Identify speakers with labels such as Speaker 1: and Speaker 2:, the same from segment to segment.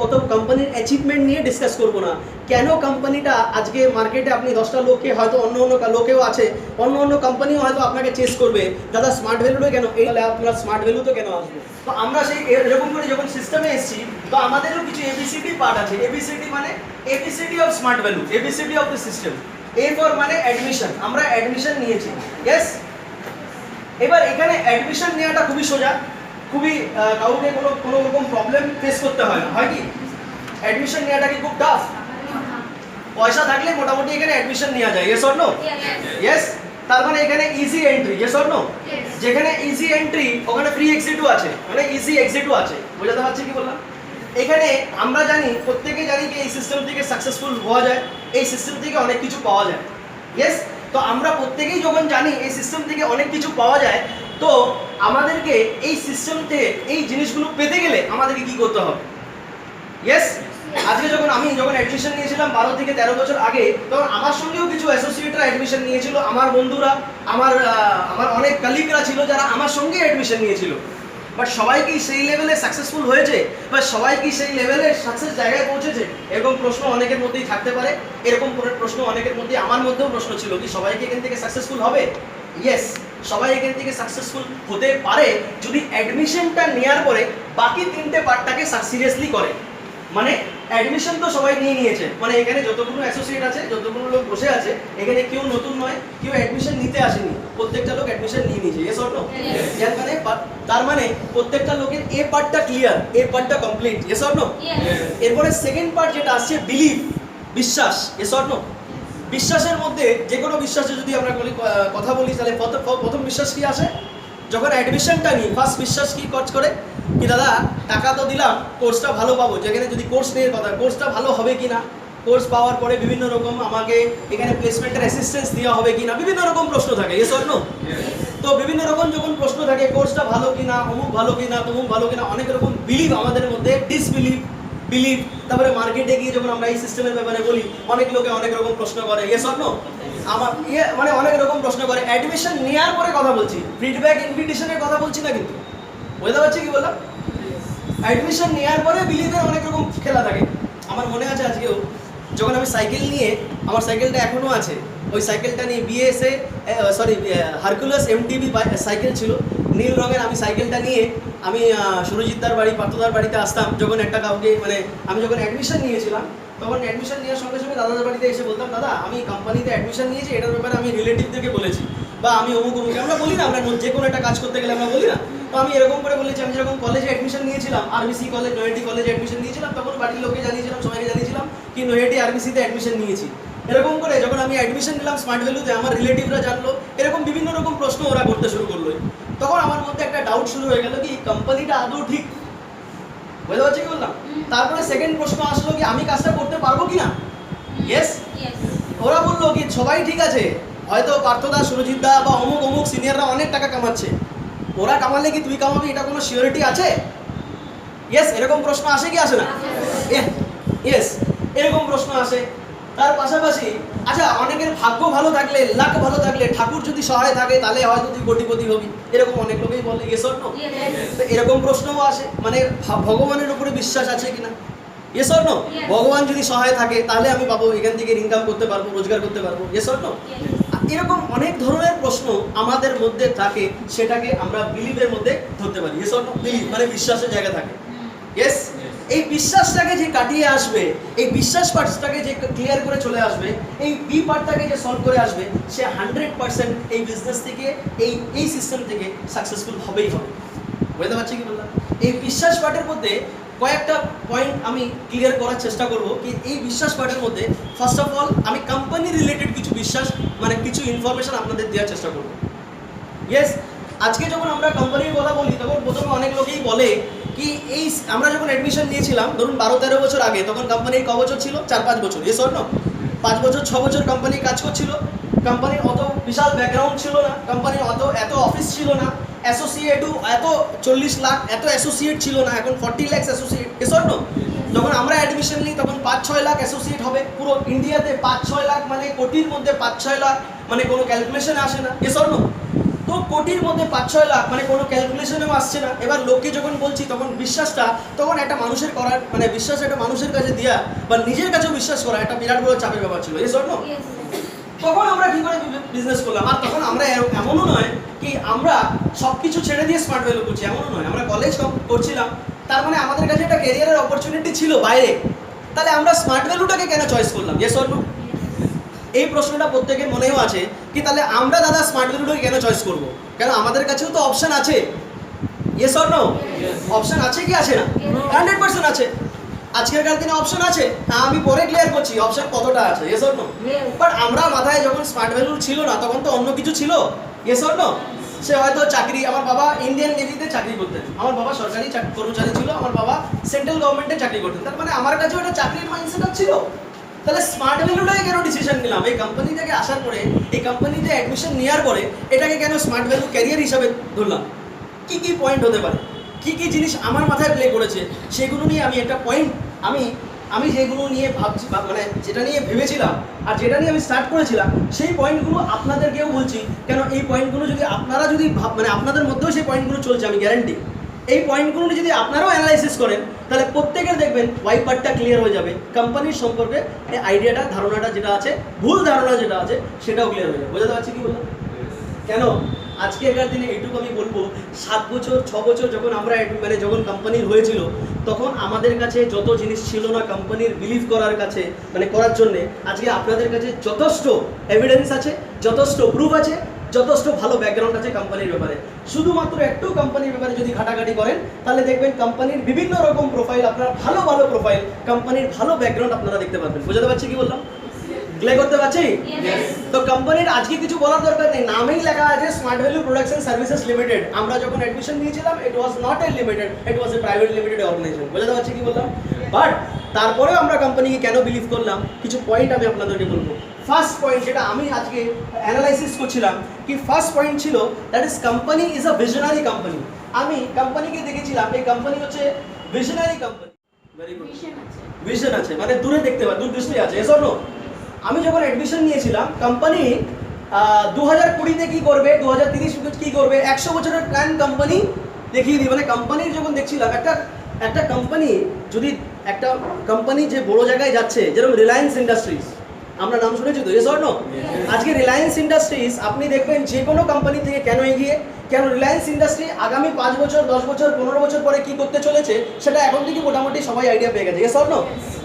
Speaker 1: কত কোম্পানির অ্যাচিভমেন্ট নিয়ে ডিসকাস করবো না, কেন কোম্পানিটা আজকে মার্কেটে আপনি 10টা লোককে হয়তো অন্য লোকেও আছে, অন্য কোম্পানিও হয়তো আপনাকে চেস করবে, দাদা স্মার্ট ভ্যালুটা কেন, এই আপনার স্মার্ট ভ্যালু তো কেন আসবে। তো আমরা সেই এরকম করে যখন সিস্টেমে এসেছি, তো আমাদেরও কিছু এবিসিডি পার্ট আছে। এবিসিডি মানে ABCD of smart value, ABCD of the system. A for মানে অ্যাডমিশন, আমরা অ্যাডমিশন নিয়েছি। ইয়েস, এবার এখানে অ্যাডমিশন নেওয়াটা খুবই সোজা, খুবই কাউকে কোনো রকম প্রবলেম ফেস করতে হয় না, হয় কি? অ্যাডমিশন নেওয়াটা কি খুব টাফ? পয়সা থাকলে মোটামুটি এখানে অ্যাডমিশন নেওয়া যায়, ইয়েস অর নো? ইয়েস, তার মানে এখানে easy entry, yes or no? যেখানে ইজি এন্ট্রি ওখানে ফ্রি এক্সিটও আছে, মানে ইজি এক্সিটও আছে। বোঝাতে পারছি কি বললাম? এখানে আমরা জানি, প্রত্যেকে জানি যে এই সিস্টেম থেকে সাকসেসফুল হওয়া যায়, এই সিস্টেম থেকে অনেক কিছু পাওয়া যায়। ইয়েস, তো আমরা প্রত্যেকেই যখন জানি এই সিস্টেম থেকে অনেক কিছু পাওয়া যায়, তো আমাদেরকে এই সিস্টেম থেকে এই জিনিসগুলো পেতে গেলে আমাদেরকে কি করতে হবে? ইয়েস, আজকে আমি যখন অ্যাডমিশন নিয়েছিলাম 12 থেকে 13 বছর আগে, তখন আমার সঙ্গেও কিছু অ্যাসোসিয়েটরা অ্যাডমিশন নিয়েছিল, আমার বন্ধুরা, আমার অনেক কলিগরা ছিল যারা আমার সঙ্গে অ্যাডমিশন নিয়েছিল। বাট সবাই কি সেই লেভেলে সাকসেসফুল হয়েছে, বা সবাই কি সেই লেভেলে সাকসেস জায়গায় পৌঁছেছে? এরকম প্রশ্ন অনেকের মধ্যেই থাকতে পারে। এরকম প্রশ্ন অনেকের মধ্যে, আমার মধ্যেও প্রশ্ন ছিল কি সবাই কি এখান থেকে সাকসেসফুল হবে? ইয়েস, সবাই এখান থেকে সাকসেসফুল হতে পারে যদি অ্যাডমিশনটা নেওয়ার পরে বাকি 3টে পার্টটাকে সিরিয়াসলি করে। মানে অ্যাডমিশন তো সবাই নিয়েছে, মানে এখানে যতগুলো অ্যাসোসিয়েট আছে, যতগুলো লোক বসে আছে, এখানে কেউ নতুন নয়, কেউ অ্যাডমিশন নিতে আসেনি, প্রত্যেকটা লোক অ্যাডমিশন নিয়ে নিয়েছে, ইয়েস অর নো? তার মানে প্রত্যেকটা লোকের এ পার্টটা ক্লিয়ার, এ পার্টটা কমপ্লিট, ইয়েস অর নো? এরপরে সেকেন্ড পার্ট যেটা আসছে বিলিভ, বিশ্বাস, ইয়েস অর নো? বিশ্বাসের মধ্যে যে কোনো বিশ্বাসে যদি আমরা কথা বলি, তাহলে প্রথম বিশ্বাস কি আসে? যখন অ্যাডমিশনটা নিই, ফার্স্ট বিশ্বাস কি কাজ করে কি, দাদা টাকা তো দিলাম, কোর্সটা ভালো পাবো, যেখানে যদি কোর্স নিয়ে কথা, কোর্সটা ভালো হবে কি না, কোর্স পাওয়ার পরে বিভিন্ন রকম আমাকে এখানে প্লেসমেন্টের অ্যাসিস্ট্যান্স দেওয়া হবে কি না, বিভিন্ন রকম প্রশ্ন থাকে, ইয়েস অর নো? তো বিভিন্ন রকম যখন প্রশ্ন থাকে, কোর্সটা ভালো কিনা, অমুক ভালো কিনা, তমুক ভালো কিনা, অনেক রকম বিলিভ আমাদের মধ্যে, ডিসবিলিভ, বিলিভ। তারপরে মার্কেটে গিয়ে যখন আমরা এই সিস্টেমের ব্যাপারে বলি, অনেক লোকে অনেক রকম প্রশ্ন করে, ইয়েস অর নো? আমার মানে অনেক রকম প্রশ্ন করে। অ্যাডমিশন নেওয়ার পরে কথা বলছি, ফিডব্যাক ইনভিটেশনের কথা বলছি না, কিন্তু বুঝতে পারছি কি বললাম? অ্যাডমিশন নেওয়ার পরে বিলিভের অনেক রকম খেলা থাকে। আমার মনে আছে আজকেও, যখন আমি সাইকেল নিয়ে, আমার সাইকেলটা এখনও আছে, ওই সাইকেলটা নিয়ে বিএসএ হারকুলাস এমটিবি সাইকেল ছিল, নীল রঙের। আমি সাইকেলটা নিয়ে আমি সুরজিৎদার বাড়ি, পার্থদার বাড়িতে আসতাম, যখন একটা কাউকে মানে আমি যখন অ্যাডমিশন নিয়েছিলাম, তখন অ্যাডমিশন নেওয়ার সঙ্গে সঙ্গে দাদাদের বাড়িতে এসে বলতাম, দাদা আমি কোম্পানিতে অ্যাডমিশন নিয়েছি, এটার ব্যাপারে আমি রিলেটিভদেরকে বলেছি, বা আমি অমুক, আমরা বলি না, আমরা যে কোনো একটা কাজ করতে গেলে আমরা বলি না, তো আমি এরকম করে বলেছি, আমি যখন কলেজে অ্যাডমিশন নিয়েছিলাম, আরবিসি কলেজ, নৈহাটি কলেজে অ্যাডমিশন নিয়েছিলাম, তখন বাড়ির লোককে জানিয়েছিলাম, সবাইকে জানিয়েছিলাম কি নৈহাটি আরবিসিতে অ্যাডমিশন নিয়েছি। এরকম করে যখন আমি অ্যাডমিশন নিলাম স্মার্ট ভ্যালুতে, আমার রিলেটিভরা জানলো, এরকম বিভিন্ন রকম প্রশ্ন ওরা করতে শুরু করলো। তখন আমার মধ্যে একটা ডাউট শুরু হয়ে গেল কি কোম্পানিটা আদৌ ঠিক, বুঝতে পারছি কি বললাম? তারপরে সেকেন্ড প্রশ্ন আসলো কি আমি কাজটা করতে পারবো কিনা। ইয়েস, ওরা বললো কি সবাই ঠিক আছে, হয়তো পার্থদা, সুরজিৎদা বা অমুক সিনিয়ররা অনেক টাকা কামাচ্ছে, ওরা কামালে কি তুই কামাবি, এটা কোনো সিওরিটি আছে? ইয়েস, এরকম প্রশ্ন আসে কি আসে না? ইয়েস, এরকম প্রশ্ন আসে। তার পাশাপাশি আচ্ছা, অনেকের ভাগ্য ভালো থাকলে, লাক ভালো থাকলে, ঠাকুর যদি সহায় থাকে, তাহলে হয়তো তুই কোটিপতি হবি, এরকম অনেক লোকেই বলে, ইয়েস অর নো? তো এরকম প্রশ্নও আসে, মানে ভগবানের উপরে বিশ্বাস আছে কিনা, ইয়েস অর নো? ভগবান যদি সহায় থাকে তাহলে আমি পাবো, এখান থেকে ইনকাম করতে পারবো, রোজগার করতে পারবো, ইয়েস অর নো? এরকম অনেক ধরনের প্রশ্ন আমাদের মধ্যে থাকে, সেটাকে আমরা বিলিভের মধ্যে ধরতে পারি, ইয়েস অর নো? বিলিভ মানে বিশ্বাসের জায়গা থাকে। ইয়েস, এই বিশ্বাসটাকে যে কাটিয়ে আসবে, এই বিশ্বাস পার্টটাকে যে ক্লিয়ার করে চলে আসবে, এই বি পার্টটাকে যে সলভ করে আসবে, সে 100% এই বিজনেস থেকে, এই সিস্টেম থেকে সাকসেসফুল হবেই হবে। বুঝতে পারছি কি বললাম? এই বিশ্বাস পার্টের মধ্যে কয়েকটা পয়েন্ট আমি ক্লিয়ার করার চেষ্টা করব কি এই বিশ্বাস পার্টের মধ্যে ফার্স্ট অফ অল আমি কোম্পানি রিলেটেড কিছু বিশ্বাস, মানে কিছু ইনফরমেশন আপনাদের দেওয়ার চেষ্টা করব। ইয়েস, আজকে যখন আমরা কোম্পানির কথা বলি, তখন প্রথমে অনেক লোকেই বলে কি এই আমরা যখন অ্যাডমিশন নিয়েছিলাম ধরুন 12-13 বছর আগে, তখন কোম্পানির ক বছর ছিল? 4-5 বছর, ইয়েস অর নো? 5 বছর 6 বছর কোম্পানি কাজ করছিল, কোম্পানির অত বিশাল ব্যাকগ্রাউন্ড ছিল না, কোম্পানির এত অফিস ছিল না, অ্যাসোসিয়েটও এত 40 লাখ এত অ্যাসোসিয়েট ছিল না, এখন 40 lakh associate, yes or no? যখন আমরা অ্যাডমিশন নিই তখন 5-6 লাখ অ্যাসোসিয়েট হবে পুরো ইন্ডিয়াতে, 5-6 লাখ মানে কোটির মধ্যে 5-6 লাখ, মানে কোনো ক্যালকুলেশন আসে না, ইয়েস অর নো? তো তো কোটির মধ্যে 5-6 লাখ মানে কোনো ক্যালকুলেশনেও আসছে না। এবার লোককে যখন বলছি তখন বিশ্বাসটা, তখন একটা মানুষের করার মানে বিশ্বাস একটা মানুষের কাছে দেওয়া বা নিজের কাছেও বিশ্বাস করা একটা বিরাট বড় চাপের ব্যাপার ছিল। এই স্বর্ণ তখন আমরা কি করে বিজনেস করলাম। আর তখন আমরা এমনও নয় কি আমরা সব কিছু ছেড়ে দিয়ে স্মার্ট ভ্যালু করছি, এমনও নয়। আমরা কলেজ করছিলাম, তার মানে আমাদের কাছে একটা ক্যারিয়ারের অপরচুনিটি ছিল বাইরে, তাহলে আমরা স্মার্ট ভ্যালুটাকে কেন চয়েস করলাম? Yes or no? এই প্রশ্নটা প্রত্যেকের মনেও আছে কি তাহলে আমরা দাদা স্মার্ট ভ্যালুটাকে কেন চয়েস করবো? কেন আমাদের কাছেও তো অপশন আছে। Yes or no? অপশন আছে কি আছে না? 100% আছে। আজকেরকার দিনে অপশন আছে। হ্যাঁ, আমি পরে ক্লিয়ার করছি অপশন কতটা আছে। Yes or no? বাট আমরা মাথায় যখন স্মার্ট ভ্যালু ছিল না তখন তো অন্য কিছু ছিল। Yes or no? সে হয়তো চাকরি, আমার বাবা ইন্ডিয়ান নেভিতে চাকরি করতেন, আমার বাবা সরকারি কর্মচারী ছিল, আমার বাবা সেন্ট্রাল গভর্নমেন্টে চাকরি করতেন, তার মানে আমার কাছেও একটা চাকরির মাইন্ডসেট ছিল। তাহলে স্মার্ট ভ্যালুটাকে কেন ডিসিশন নিলাম? এই কোম্পানি থেকে আসার পরে, এই কোম্পানিতে অ্যাডমিশন নেওয়ার পরে এটাকে কেন স্মার্ট ভ্যালু ক্যারিয়ার হিসাবে ধরলাম? কি কি পয়েন্ট হতে পারে, কি কি জিনিস আমার মাথায় প্লে করেছে, সেগুলো নিয়ে আমি একটা পয়েন্ট আমি যেগুলো নিয়ে ভাবছি মানে যেটা নিয়ে ভেবেছিলাম আর যেটা নিয়ে আমি স্টার্ট করেছিলাম সেই পয়েন্টগুলো আপনাদেরকেও বলছি। কেন এই পয়েন্টগুলো যদি আপনারা যদি মানে আপনাদের মধ্যেও সেই পয়েন্টগুলো চলছে, আমি গ্যারান্টি এই পয়েন্টগুলো যদি আপনারাও অ্যানালাইসিস করেন তাহলে প্রত্যেকের দেখবেন ওয়াইপারটা ক্লিয়ার হয়ে যাবে, কোম্পানির সম্পর্কে এই আইডিয়াটা ধারণাটা যেটা আছে, ভুল ধারণা যেটা আছে সেটাও ক্লিয়ার হয়ে যাবে। বোঝাতে পারছি কি বললাম? কেন আজকেরকার দিনে এইটুকু আমি বলবো, 7 বছর 6 বছর যখন আমরা মানে যখন কোম্পানির হয়েছিল তখন আমাদের কাছে যত জিনিস ছিল না কোম্পানির বিলিভ করার কাছে মানে করার জন্যে, আজকে আপনাদের কাছে যথেষ্ট এভিডেন্স আছে, যথেষ্ট প্রুফ আছে, যথেষ্ট ভালো ব্যাকগ্রাউন্ড আছে কোম্পানির ব্যাপারে। শুধুমাত্র একটু কোম্পানির ব্যাপারে যদি ঘাটাঘাটি করেন তাহলে দেখবেন কোম্পানির বিভিন্ন রকম প্রোফাইল, আপনারা ভালো ভালো প্রোফাইল, কোম্পানির ভালো ব্যাকগ্রাউন্ড আপনারা দেখতে পারবেন। বুঝতে পারছি কি বললাম? ক্লিয়ার করতে পারছি? তো কোম্পানির আজকে কিছু বলার দরকার নেই, নামেই লেখা আছে smart value production services limited. আমরা যখন অ্যাডমিশন নিয়েছিলাম it was not a limited, it was a private limited organisation. বুঝতে পারছি কি বললাম? বাট তারপরেও আমরা কোম্পানিকে কেন বিলিভ করলাম, কিছু পয়েন্ট আমি আপনাদেরকে বলবো। ফার্স্ট পয়েন্ট যেটা আমি আজকে অ্যানালাইসিস করছিলাম কি ফার্স্ট পয়েন্ট ছিল that is company is a visionary company. আমি কোম্পানিকে দেখেছিলাম এই কোম্পানি হচ্ছে visionary company. Very good, vision আছে মানে দূরে দেখতে পারে, দূরদৃষ্টি আছে। Yes or no? আমি যখন অ্যাডমিশন নিয়েছিলাম কোম্পানি 2020-তে কী করবে, 2030 কী করবে, 100 বছরের প্ল্যান কোম্পানি দেখিয়ে দিই। মানে কোম্পানির যখন দেখছিলাম একটা কোম্পানি, যদি একটা কোম্পানি যে বড় জায়গায় যাচ্ছে, যেরকম রিলায়েন্স ইন্ডাস্ট্রিজ, আমরা নাম শুনেছি তো? Yes or no? আজকে রিলায়েন্স ইন্ডাস্ট্রিজ আপনি দেখবেন যে কোনো কোম্পানি থেকে কেন এগিয়ে, কেন রিলায়েন্স ইন্ডাস্ট্রি আগামী 5 বছর 10 বছর 15 বছর পরে কি করতে চলেছে সেটা এখন থেকে মোটামুটি সবাই আইডিয়া পেয়ে গেছে। Yes or no?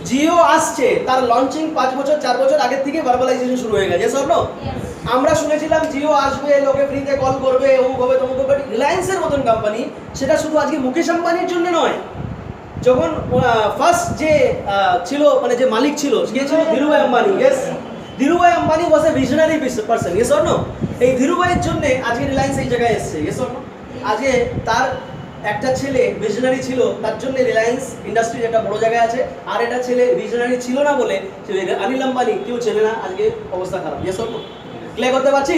Speaker 1: জিও আসছে, তার লঞ্চিং 5 বছর 4 বছর আগের থেকে ভার্বালাইজেশন শুরু হয়ে গেছে। Yes or no? আমরা শুনেছিলাম জিও আসবে, লোকে ফ্রিতে কল করবে, অমুক হবে তমুক হবে। রিলায়েন্সের মতন কোম্পানি, সেটা শুধু আজকে মুকেশ আম্বানির জন্য নয়, যখন ফার্স্ট যে ছিল মানে যে মালিক ছিল সে ছিল Dhirubhai Ambani. Yes, Dhirubhai Ambani was a visionary person. Yes or no? এই ধীরুভাইয়ের জন্য আজকে রিলায়েন্স এই জায়গায় এসছে। Yes or no? আজকে তার একটা ছেলে ভিশনারি ছিল, তার জন্য রিলায়েন্স ইন্ডাস্ট্রি একটা বড় জায়গায় আছে। আর এটা ছেলে ভিশনারি ছিল না বলে অনিল আম্বানি কেউ ছেলে না, আজকে অবস্থা খারাপ। Yes or no? ক্লিয়ার করতে পারছি?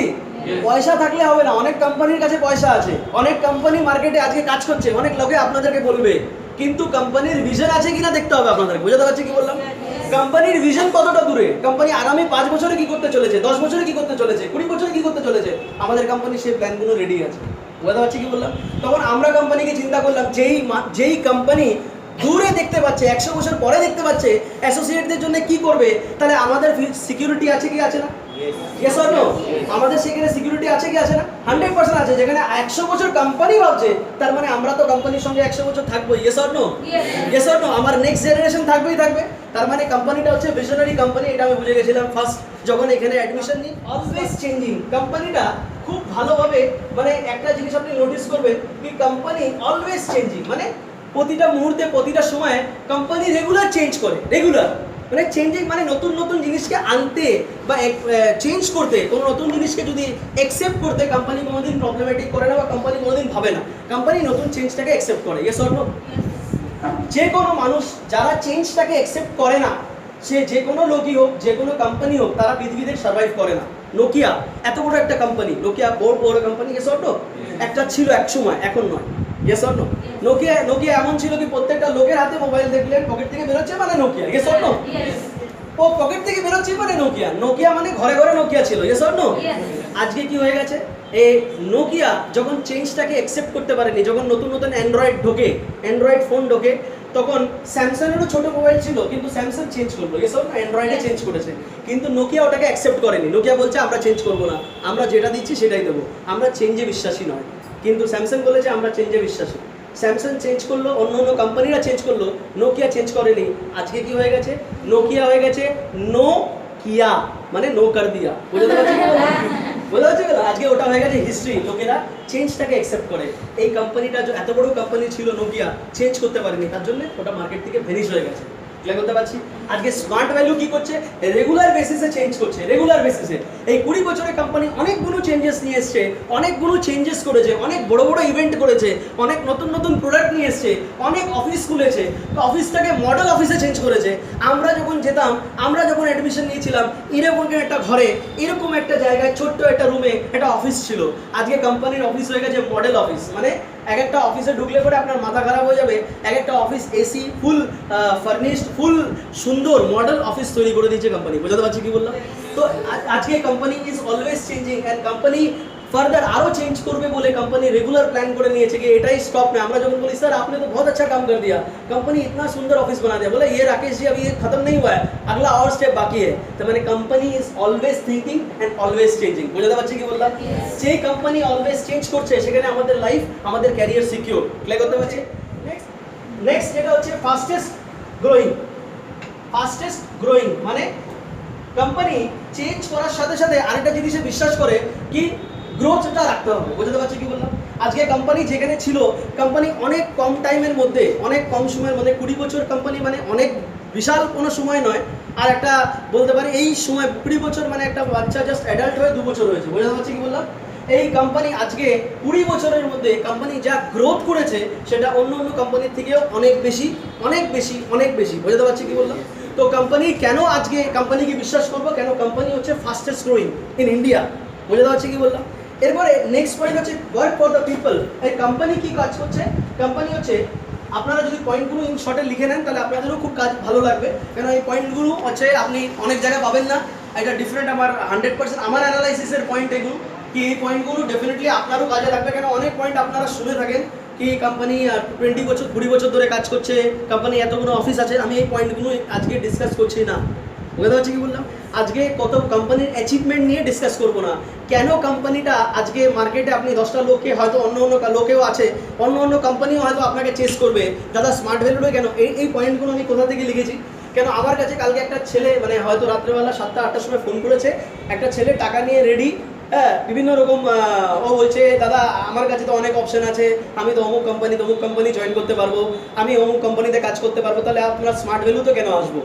Speaker 1: পয়সা থাকলে হবে না, অনেক কোম্পানির কাছে পয়সা আছে, অনেক কোম্পানি মার্কেটে আজকে কাজ করছে, অনেক লোকে আপনাদেরকে বলবে, কিন্তু কোম্পানির ভিশন আছে কিনা দেখতে হবে আপনাদের। বুঝতে পারছি কি বললাম? কোম্পানির ভিশন কতটা দূরে, কোম্পানি আগামী 5 বছরে কি করতে চলেছে, 10 বছরে কি করতে চলেছে, 20 বছরে কি করতে চলেছে, আমাদের কোম্পানির সেই প্ল্যানগুলো রেডি আছে। বুঝতে পারছি কি বললাম? তখন আমরা কোম্পানিকে চিন্তা করলাম, যেই কোম্পানি দূরে দেখতে পাচ্ছে, 100 বছর পরে দেখতে পাচ্ছে অ্যাসোসিয়েটদের জন্য কি করবে, তাহলে আমাদের সিকিউরিটি আছে কি আছে না? Yes or no? আমাদের সেখানে সিকিউরিটি আছে কি আছে না? 100% আছে। যেখানে 100 বছর কোম্পানি ভাবছে, তার মানে আমরা তো কোম্পানির সঙ্গে 100 বছর থাকবো। Yes or no? Yes or no? আমার নেক্সট জেনারেশন থাকবেই থাকবে। তার মানে কোম্পানিটা হচ্ছে ভিশনারি কোম্পানি, এটা আমি বুঝে গেছিলাম ফার্স্ট যখন এখানে অ্যাডমিশন নিই। অলওয়েজ চেঞ্জিং কোম্পানিটা খুব ভালোভাবে, মানে একটা জিনিস আপনি নোটিস করবেন কি কোম্পানি অলওয়েজ চেঞ্জিং, মানে প্রতিটা মুহূর্তে প্রতিটা সময়ে কোম্পানি রেগুলার চেঞ্জ করে। রেগুলার মানে চেঞ্জিং মানে নতুন নতুন জিনিসকে আনতে বা চেঞ্জ করতে, কোনো নতুন জিনিসকে যদি অ্যাকসেপ্ট করতে কোম্পানি কোনোদিন প্রবলেমেটিক করে না বা কোম্পানি কোনোদিন ভাবে না, কোম্পানি নতুন চেঞ্জটাকে অ্যাকসেপ্ট করে। Yes or no? যে কোনো মানুষ যারা চেঞ্জটাকে অ্যাকসেপ্ট করে না, সে যে কোনো লোকই হোক, যে কোনো কোম্পানি হোক, তারা পৃথিবীতে সার্ভাইভ করে না। নোকিয়া এত বড় একটা কোম্পানি, নোকিয়া বড় কোম্পানি। Yes or no? একটা ছিল এক সময়, এখন নয়। Yes or no? নোকিয়া এমন ছিল কি প্রত্যেকটা লোকের হাতে মোবাইল দেখলেন পকেট থেকে বেরোচ্ছে মানে নোকিয়া। Yes or no? ও পকেট থেকে বেরোচ্ছে মানে নোকিয়া, নোকিয়া মানে ঘরে ঘরে নোকিয়া ছিল, ইয়েস অর নো? আজকে কি হয়ে গেছে, এই নোকিয়া যখন চেঞ্জটাকে অ্যাকসেপ্ট করতে পারেনি, যখন নতুন নতুন অ্যান্ড্রয়েড ঢোকে, অ্যান্ড্রয়েড ফোন ঢোকে, তখন স্যামসাংয়েরও ছোট মোবাইল ছিল কিন্তু স্যামসাং চেঞ্জ করলো, ইয়েস অর নো? অ্যান্ড্রয়েডে চেঞ্জ করেছে, কিন্তু নোকিয়া ওটাকে অ্যাকসেপ্ট করেনি। নোকিয়া বলছে আমরা চেঞ্জ করবো না, আমরা যেটা দিচ্ছি সেটাই দেবো, আমরা চেঞ্জে বিশ্বাসী নয়। কিন্তু স্যামসাং বলেছে আমরা চেঞ্জে বিশ্বাসী। স্যামসাং চেঞ্জ করলো, অন্য অন্য কোম্পানিরা চেঞ্জ করলো, নোকিয়া চেঞ্জ করেনি। আজকে কি হয়ে গেছে, নোকিয়া হয়ে গেছে নো কিয়া, মানে নো কর দিয়া। বুঝতে পারছি? বোঝা হচ্ছে গেল, আজকে ওটা হয়ে গেছে হিস্ট্রি। লোকেরা চেঞ্জটাকে অ্যাকসেপ্ট করে। এই কোম্পানিটা এত বড় কোম্পানি ছিল নোকিয়া, চেঞ্জ করতে পারেনি, তার জন্য ওটা মার্কেট থেকে ভেনিশ হয়ে গেছে। ক্লিয়ার করতে পারছি? আজকে স্মার্ট ভ্যালু কি করছে, রেগুলার বেসিসে চেঞ্জ করছে, রেগুলার বেসিসে। এই 20 বছরের কোম্পানি অনেকগুলো চেঞ্জেস নিয়ে এসছে, অনেকগুলো চেঞ্জেস করেছে, অনেক বড় বড় ইভেন্ট করেছে, অনেক নতুন নতুন প্রোডাক্ট নিয়ে এসছে, অনেক অফিস খুলেছে, তো অফিসটাকে মডেল অফিসে চেঞ্জ করেছে। আমরা যখন যেতাম, আমরা যখন অ্যাডমিশন নিয়েছিলাম, এরকম একটা ঘরে, এরকম একটা জায়গায়, ছোট্ট একটা রুমে একটা অফিস ছিল। আজকে কোম্পানির অফিস হয়ে গেছে মডেল অফিস, মানে এক একটা অফিসে ঢুকলে পরে আপনার মাথা খারাপ হয়ে যাবে। এক একটা অফিস এসি, ফুল ফার্নিশড, ফুল সুন্দর মডেল অফিস তৈরি করে দিয়েছে কোম্পানি। বুঝতে পারছি কি বললাম? তো আজকে company is always changing, and company further আরো চেঞ্জ করবে বলে কোম্পানি রেগুলার প্ল্যান করে নিয়েছে कि এটাই স্টপ না। আমরা যখন বলি স্যার आपने तो बहुत अच्छा काम कर दिया, कंपनी इतना सुंदर ऑफिस बना दिया, बोले ये राकेश जी अभी ये खत्म नहीं हुआ है, अगला और स्टेप बाकी है। तो मैंने company is always thinking and always changing. বুঝতে পারছি কি বললাম? যে কোম্পানি অলওয়েজ চেঞ্জ করছে সেখানে আমাদের লাইফ, আমাদের ক্যারিয়ার সিকিউর। ক্লিয়ার করতে পারছি? নেক্সট যেটা হচ্ছে ফাস্টেস্ট গ্রোয়িং। ফাস্টেস্ট গ্রোয়িং মানে কোম্পানি চেঞ্জ করার সাথে সাথে আরেকটা জিনিসে বিশ্বাস করে কি গ্রোথটা রাখতে হবে। বুঝতে পারছি কি বললাম? আজকে কোম্পানি যেখানে ছিল, কোম্পানি অনেক কম টাইমের মধ্যে, অনেক কম সময়ের মধ্যে, 20 বছর কোম্পানি মানে অনেক বিশাল কোনো সময় নয়। আর একটা বলতে পারি এই সময় 20 বছর মানে একটা বাচ্চা জাস্ট অ্যাডাল্ট হয়ে 2 বছর হয়েছে। বুঝতে পারছি কি বললাম? এই কোম্পানি আজকে 20 বছরের মধ্যে কোম্পানি যা গ্রোথ করেছে সেটা অন্য অন্য কোম্পানির থেকেও অনেক বেশি, অনেক বেশি, অনেক বেশি। বুঝতে পারছি কি বললাম? তো কোম্পানি কেন আজকে কোম্পানিকে বিশ্বাস করবো, কেন কোম্পানি হচ্ছে ফাস্টেস্ট গ্রোয়িং ইন ইন্ডিয়া। বুঝতে পারছি কি বললাম? এরপরে নেক্সট পয়েন্ট হচ্ছে ওয়ার্ক ফর দ্য পিপল। এই কোম্পানি কি কাজ করছে, কোম্পানি হচ্ছে, আপনারা যদি পয়েন্টগুলো ইন শর্টে লিখে নেন তাহলে আপনাদেরও খুব কাজ ভালো লাগবে, কেন এই পয়েন্টগুলো হচ্ছে আপনি অনেক জায়গায় পাবেন না। এটা ডিফারেন্ট, আমার 100% আমার অ্যানালাইসিসের পয়েন্ট এগুলো, কি এই পয়েন্টগুলো ডেফিনেটলি আপনারও কাজে লাগবে, কেন অনেক পয়েন্ট আপনারা শুনে থাকেন কি কোম্পানি 20 বছর 20 বছর ধরে কাজ করছে, কোম্পানি এতগুলো অফিস আছে। আমি এই পয়েন্টগুলো আজকে ডিসকাস করছি না। বুঝতে পারছি কি বললাম? আজকে কত কোম্পানির অ্যাচিভমেন্ট নিয়ে ডিসকাস করবো না, কেন কোম্পানিটা আজকে মার্কেটে, আপনি 10টা লোককে হয়তো অন্য অন্য লোকেও আছে, অন্য অন্য কোম্পানিও হয়তো আপনাকে চেস করবে, দাদা স্মার্ট ভ্যালুটা কেন, এই পয়েন্টগুলো আমি কোথা থেকে লিখেছি। কেন আমার কাছে কালকে একটা ছেলে মানে হয়তো রাত্রেবেলা 7টা-8টার সময় ফোন করেছে, একটা ছেলে টাকা নিয়ে রেডি, হ্যাঁ বিভিন্ন রকম, ও বলছে দাদা আমার কাছে তো অনেক অপশন আছে, আমি তো অমুক কোম্পানি জয়েন করতে পারবো, আমি অমুক কোম্পানিতে কাজ করতে পারবো, তাহলে আপনার স্মার্ট ভ্যালু তো কেন আসবো।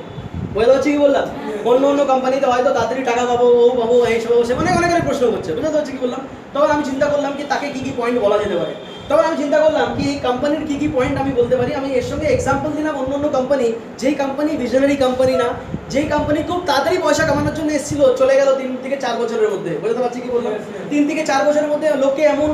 Speaker 1: বুঝতে পারছি কি বললাম? অন্য অন্য কোম্পানিতে হয়তো তাড়াতাড়ি টাকা পাবো, ও পাবো, এই সব বসে মানে অনেক অনেক প্রশ্ন করছে। বুঝতে পারছি কি বললাম? তখন আমি চিন্তা করলাম কি তাকে কি কি পয়েন্ট বলা যেতে পারে। তখন আমি চিন্তা করলাম কি এই কোম্পানির কি কি পয়েন্ট আমি বলতে পারি। আমি এর সঙ্গে এক্সাম্পল দিলাম অন্য অন্য কোম্পানি, যেই কোম্পানি ভিশনারি কোম্পানি না, যেই কোম্পানি খুব তাড়াতাড়ি পয়সা কামানোর জন্য এসেছিল, চলে গেল 3 থেকে 4 বছরের মধ্যে। বুঝতে পারছি কি বললাম? 3 থেকে 4 বছরের মধ্যে লোককে এমন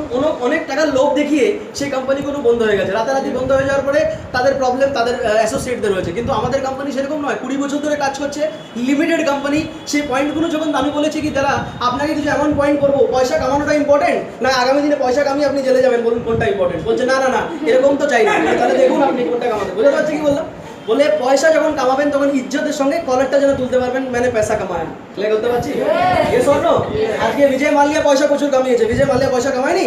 Speaker 1: অনেক টাকার লোভ দেখিয়ে সেই কোম্পানিগুলো বন্ধ হয়ে গেছে। রাতারাতি বন্ধ হয়ে যাওয়ার পরে তাদের প্রবলেম তাদের অ্যাসোসিয়েটদের হয়েছে। কিন্তু আমাদের কোম্পানি সেরকম নয়, 20 বছর ধরে কাজ করছে, লিমিটেড কোম্পানি। সেই পয়েন্টগুলো যখন আমি বলেছি কি দাদা আপনাকে কিছু এমন পয়েন্ট করবো, পয়সা কামানোটা ইম্পর্টেন্ট না আগামী দিনে পয়সা কামিয়ে আপনি জেলে যাবেন, বলুন কোনটা ইম্পর্টেন্ট। বলছে না না না এরকম তো চাই না, তাহলে দেখুন আপনি কোনটা কামাতে। বুঝতে পারছি কি বললাম? বলে পয়সা যখন কামাবেন তখন ইজ্জতের সঙ্গে কলারটা যেন তুলতে পারবেন, মানে পয়সা কামায়। ক্লিয়ার করতে পারছি? ये স্বর্ণ আজকে বিজয় মালিয়া পয়সা প্রচুর কামিয়েছে। বিজয় মালিয়া পয়সা কামায়নি?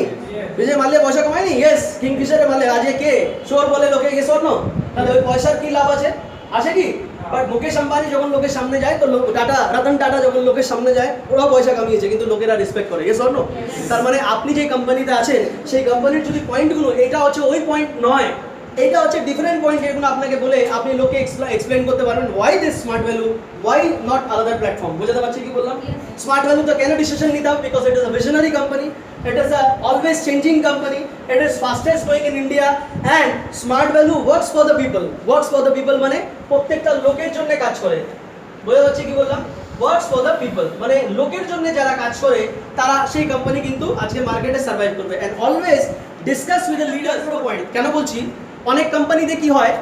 Speaker 1: বিজয় মালিয়া পয়সা কামায়নি? ইয়েস, কিংফিশারে মালে আজকে কে চোর বলে লোকে, ये স্বর্ণ। তাহলে ওই পয়সার কি লাভ আছে? আসে কি? বাট মুকেশ আম্বানি যখন লোকের সামনে যায়, তো টাটা, রতন টাটা যখন লোকের সামনে যায়, ওরাও পয়সা কামিয়েছে, কিন্তু লোকেরা রেসপেক্ট করে। ये স্বর্ণ। তার মানে আপনি যে কোম্পানিতে আছেন সেই কোম্পানির যদি পয়েন্টগুলো, এটা হচ্ছে ওই পয়েন্ট নয়, এটা হচ্ছে ডিফারেন্ট পয়েন্ট, এগুলো আপনাকে বলে আপনি লোকে এক্সপ্লেইন করতে পারবেন why this smart value, why not আলাদার প্ল্যাটফর্ম। বুঝতে পারছি কি বললাম? স্মার্ট ভ্যালু তো কেন ডিসিশন নিতে হবে, because it is a visionary company, it is a always changing company, it is fastest growing in India, and smart value works for the people. Works for the people মানে প্রত্যেকটা লোকের জন্য কাজ করে। বুঝতে পারছি কি বললাম? works for the people মানে লোকের জন্য যারা কাজ করে তারা, সেই কোম্পানি কিন্তু আজকে মার্কেটে সার্ভাইভ করবে। and always discuss with the leaders. Point কেন বলছি, অনেক কোম্পানিতে কি হয়,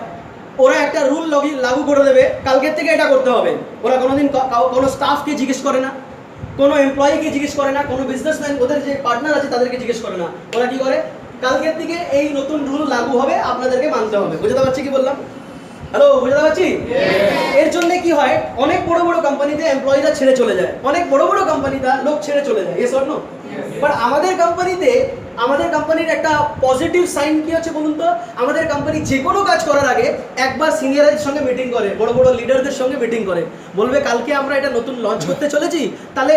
Speaker 1: ওরা একটা রুল লাগু করে দেবে, কালকের থেকে এটা করতে হবে। ওরা কোনোদিন কোনো স্টাফকে জিজ্ঞেস করে না, কোনো এমপ্লয়িকে জিজ্ঞেস করে না, কোনো বিজনেসম্যান ওদের যে পার্টনার আছে তাদেরকে জিজ্ঞেস করে না। ওরা কি করে, কালকের থেকে এই নতুন রুল লাগু হবে, আপনাদেরকে মানতে হবে। বুঝতে পারছি কি বললাম? হ্যালো, বুঝতে পারছি? এর জন্য কি হয়, অনেক বড় বড় কোম্পানিতে এমপ্লয়িরা ছেড়ে চলে যায়, অনেক বড় বড় কোম্পানিতে লোক ছেড়ে চলে যায়, এস অর নো? বাট আমাদের কোম্পানির একটা পজিটিভ সাইন কি হচ্ছে বলুন তো, আমাদের কোম্পানি যে কোনো কাজ করার আগে একবার সিনিয়রদের সঙ্গে মিটিং করে, বড় বড় লিডারদের সঙ্গে মিটিং করে, বলবে কালকে আমরা এটা নতুন লঞ্চ করতে চলেছি, তাহলে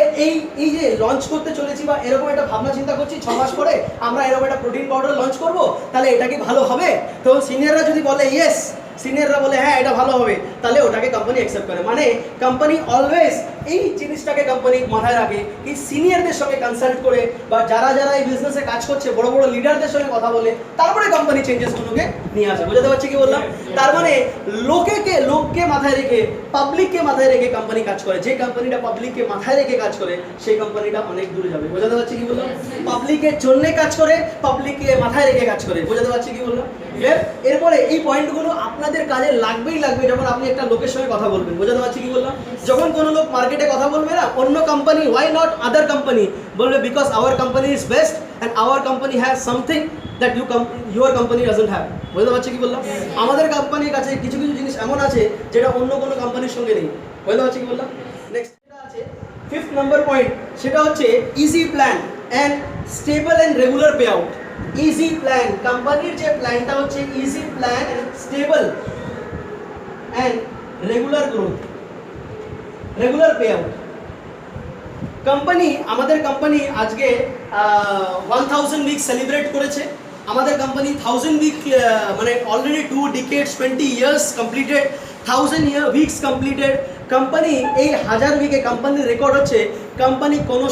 Speaker 1: এই যে লঞ্চ করতে চলেছি বা এরকম একটা ভাবনা চিন্তা করছি 6 মাস পরে আমরা এরকম একটা প্রোটিন পাউডার লঞ্চ করব, তাহলে এটা কি ভালো হবে? তো সিনিয়ররা যদি বলে ইয়েস, সিনিয়ররা বলে হ্যাঁ এটা ভালো হবে, তাহলে ওটাকে কোম্পানি অ্যাকসেপ্ট করে। মানে কোম্পানি অলওয়েজ এই জিনিসটাকে কোম্পানি মাথায় রাখে কি সিনিয়রদের সঙ্গে কনসাল্ট করে বা যারা যারা এই বিজনেসে কাজ করছে বড় বড় লিডারদের সঙ্গে কথা বলে তারপরে কোম্পানি চেঞ্জেসগুলোকে নিয়ে আসে। বুঝতে পারছি কি বললাম? তার মানে লোককে মাথায় রেখে, পাবলিককে মাথায় রেখে কোম্পানি কাজ করে। যে কোম্পানিটা পাবলিককে মাথায় রেখে কাজ করে সেই কোম্পানিটা অনেক দূরে যাবে। বুঝতে পারছি কি বললাম? পাবলিকের জন্য কাজ করে, পাবলিককে মাথায় রেখে কাজ করে। বুঝতে পারছি কি বললাম? এরপরে এই পয়েন্টগুলো আপনাদের কাজে লাগবেই লাগবে যখন আপনি একটা লোকের সঙ্গে কথা বলবেন। বুঝতে পারছি কি বললাম? যখন কোনো লোক মার্কেটে কথা বলবে না, অন্য company, why not other company, বলবে because our company is best and our company has something that your company doesn't have. বুঝতে পারছি কি বললাম? আমাদের কোম্পানির কাছে কিছু কিছু জিনিস এমন আছে যেটা অন্য কোনো কোম্পানির সঙ্গে নেই। বুঝতে পারছি কি বললাম? নেক্সট যেটা আছে 5th নাম্বার পয়েন্ট, সেটা হচ্ছে easy plan and stable and regular pay out. Easy plan, কোম্পানির যে প্ল্যানটা হচ্ছে easy plan, stable and regular growth, regular pay out. আমাদের কোম্পানি আজকে 1000 উইক সেলিব্রেট করেছে। আমাদের কোম্পানি 1000 উইক মানে already 2 decades 20 years completed, 1000 weeks completed. Company এই 1000 উইকে কোম্পানির রেকর্ড হচ্ছে কোম্পানি কোনো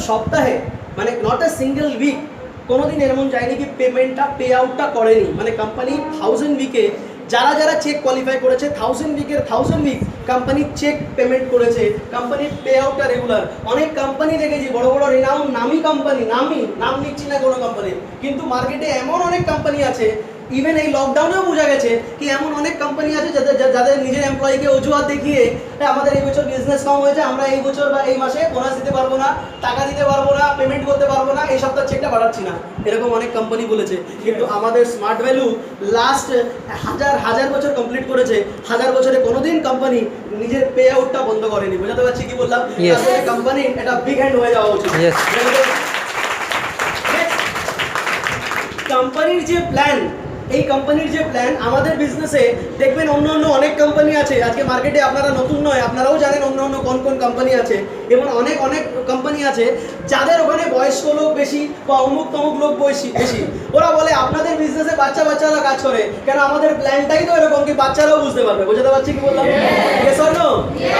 Speaker 1: সপ্তাহে মানে নট এ সিঙ্গেল উইক কোনোদিন এমন যায়নি কি পে আউটটা করেনি। মানে কোম্পানি 1000 উইকে যারা চেক কোয়ালিফাই করেছে 1000 উইকের 1000 উইক কোম্পানি চেক পেমেন্ট করেছে, কোম্পানির পে আউটটা রেগুলার। অনেক কোম্পানি দেখেছি বড় বড় নামি কোম্পানি, নাম নিচ্ছি না কোনো কোম্পানি, কিন্তু মার্কেটে এমন অনেক কোম্পানি আছে, ইভেন এই লকডাউনেও বোঝা গেছে কি এমন অনেক কোম্পানি আছে যাদের নিজের এমপ্লয়িকে অজুহাত দেখিয়ে আমাদের এই বছর বিজনেস কম হয়েছে, আমরা এই বছর বা এই মাসে বোনাস দিতে পারবো না, টাকা দিতে পারবো না, পেমেন্ট করতে পারবো না, এই সপ্তাহ চেকটা বাড়াচ্ছি না, এরকম অনেক কোম্পানি বলেছে। কিন্তু আমাদের স্মার্ট ভ্যালু লাস্ট হাজার বছর কমপ্লিট করেছে, 1000 বছরে কোনোদিন কোম্পানি নিজের পে আউটটা বন্ধ করেনি। বুঝতে পারছি কি বললাম? কোম্পানি এটা বিগ হ্যান্ড হয়ে যাওয়া উচিত। কোম্পানির যে প্ল্যান, এই কোম্পানির যে প্ল্যান আমাদের বিজনেসে দেখবেন অন্য অনেক কোম্পানি আছে আজকে মার্কেটে, আপনারা নতুন নয়, আপনারাও জানেন অন্য কোন কোম্পানি আছে, এবং অনেক কোম্পানি আছে যাদের ওখানে বয়স্ক লোক বেশি বা অমুক লোক বেশি। ওরা বলে আপনাদের বিজনেসে বাচ্চারা কাজ করে কেন? আমাদের প্ল্যানটাই তো এরকম কি বাচ্চারাও বুঝতে পারবে। বুঝতে পারছি কি বললাম?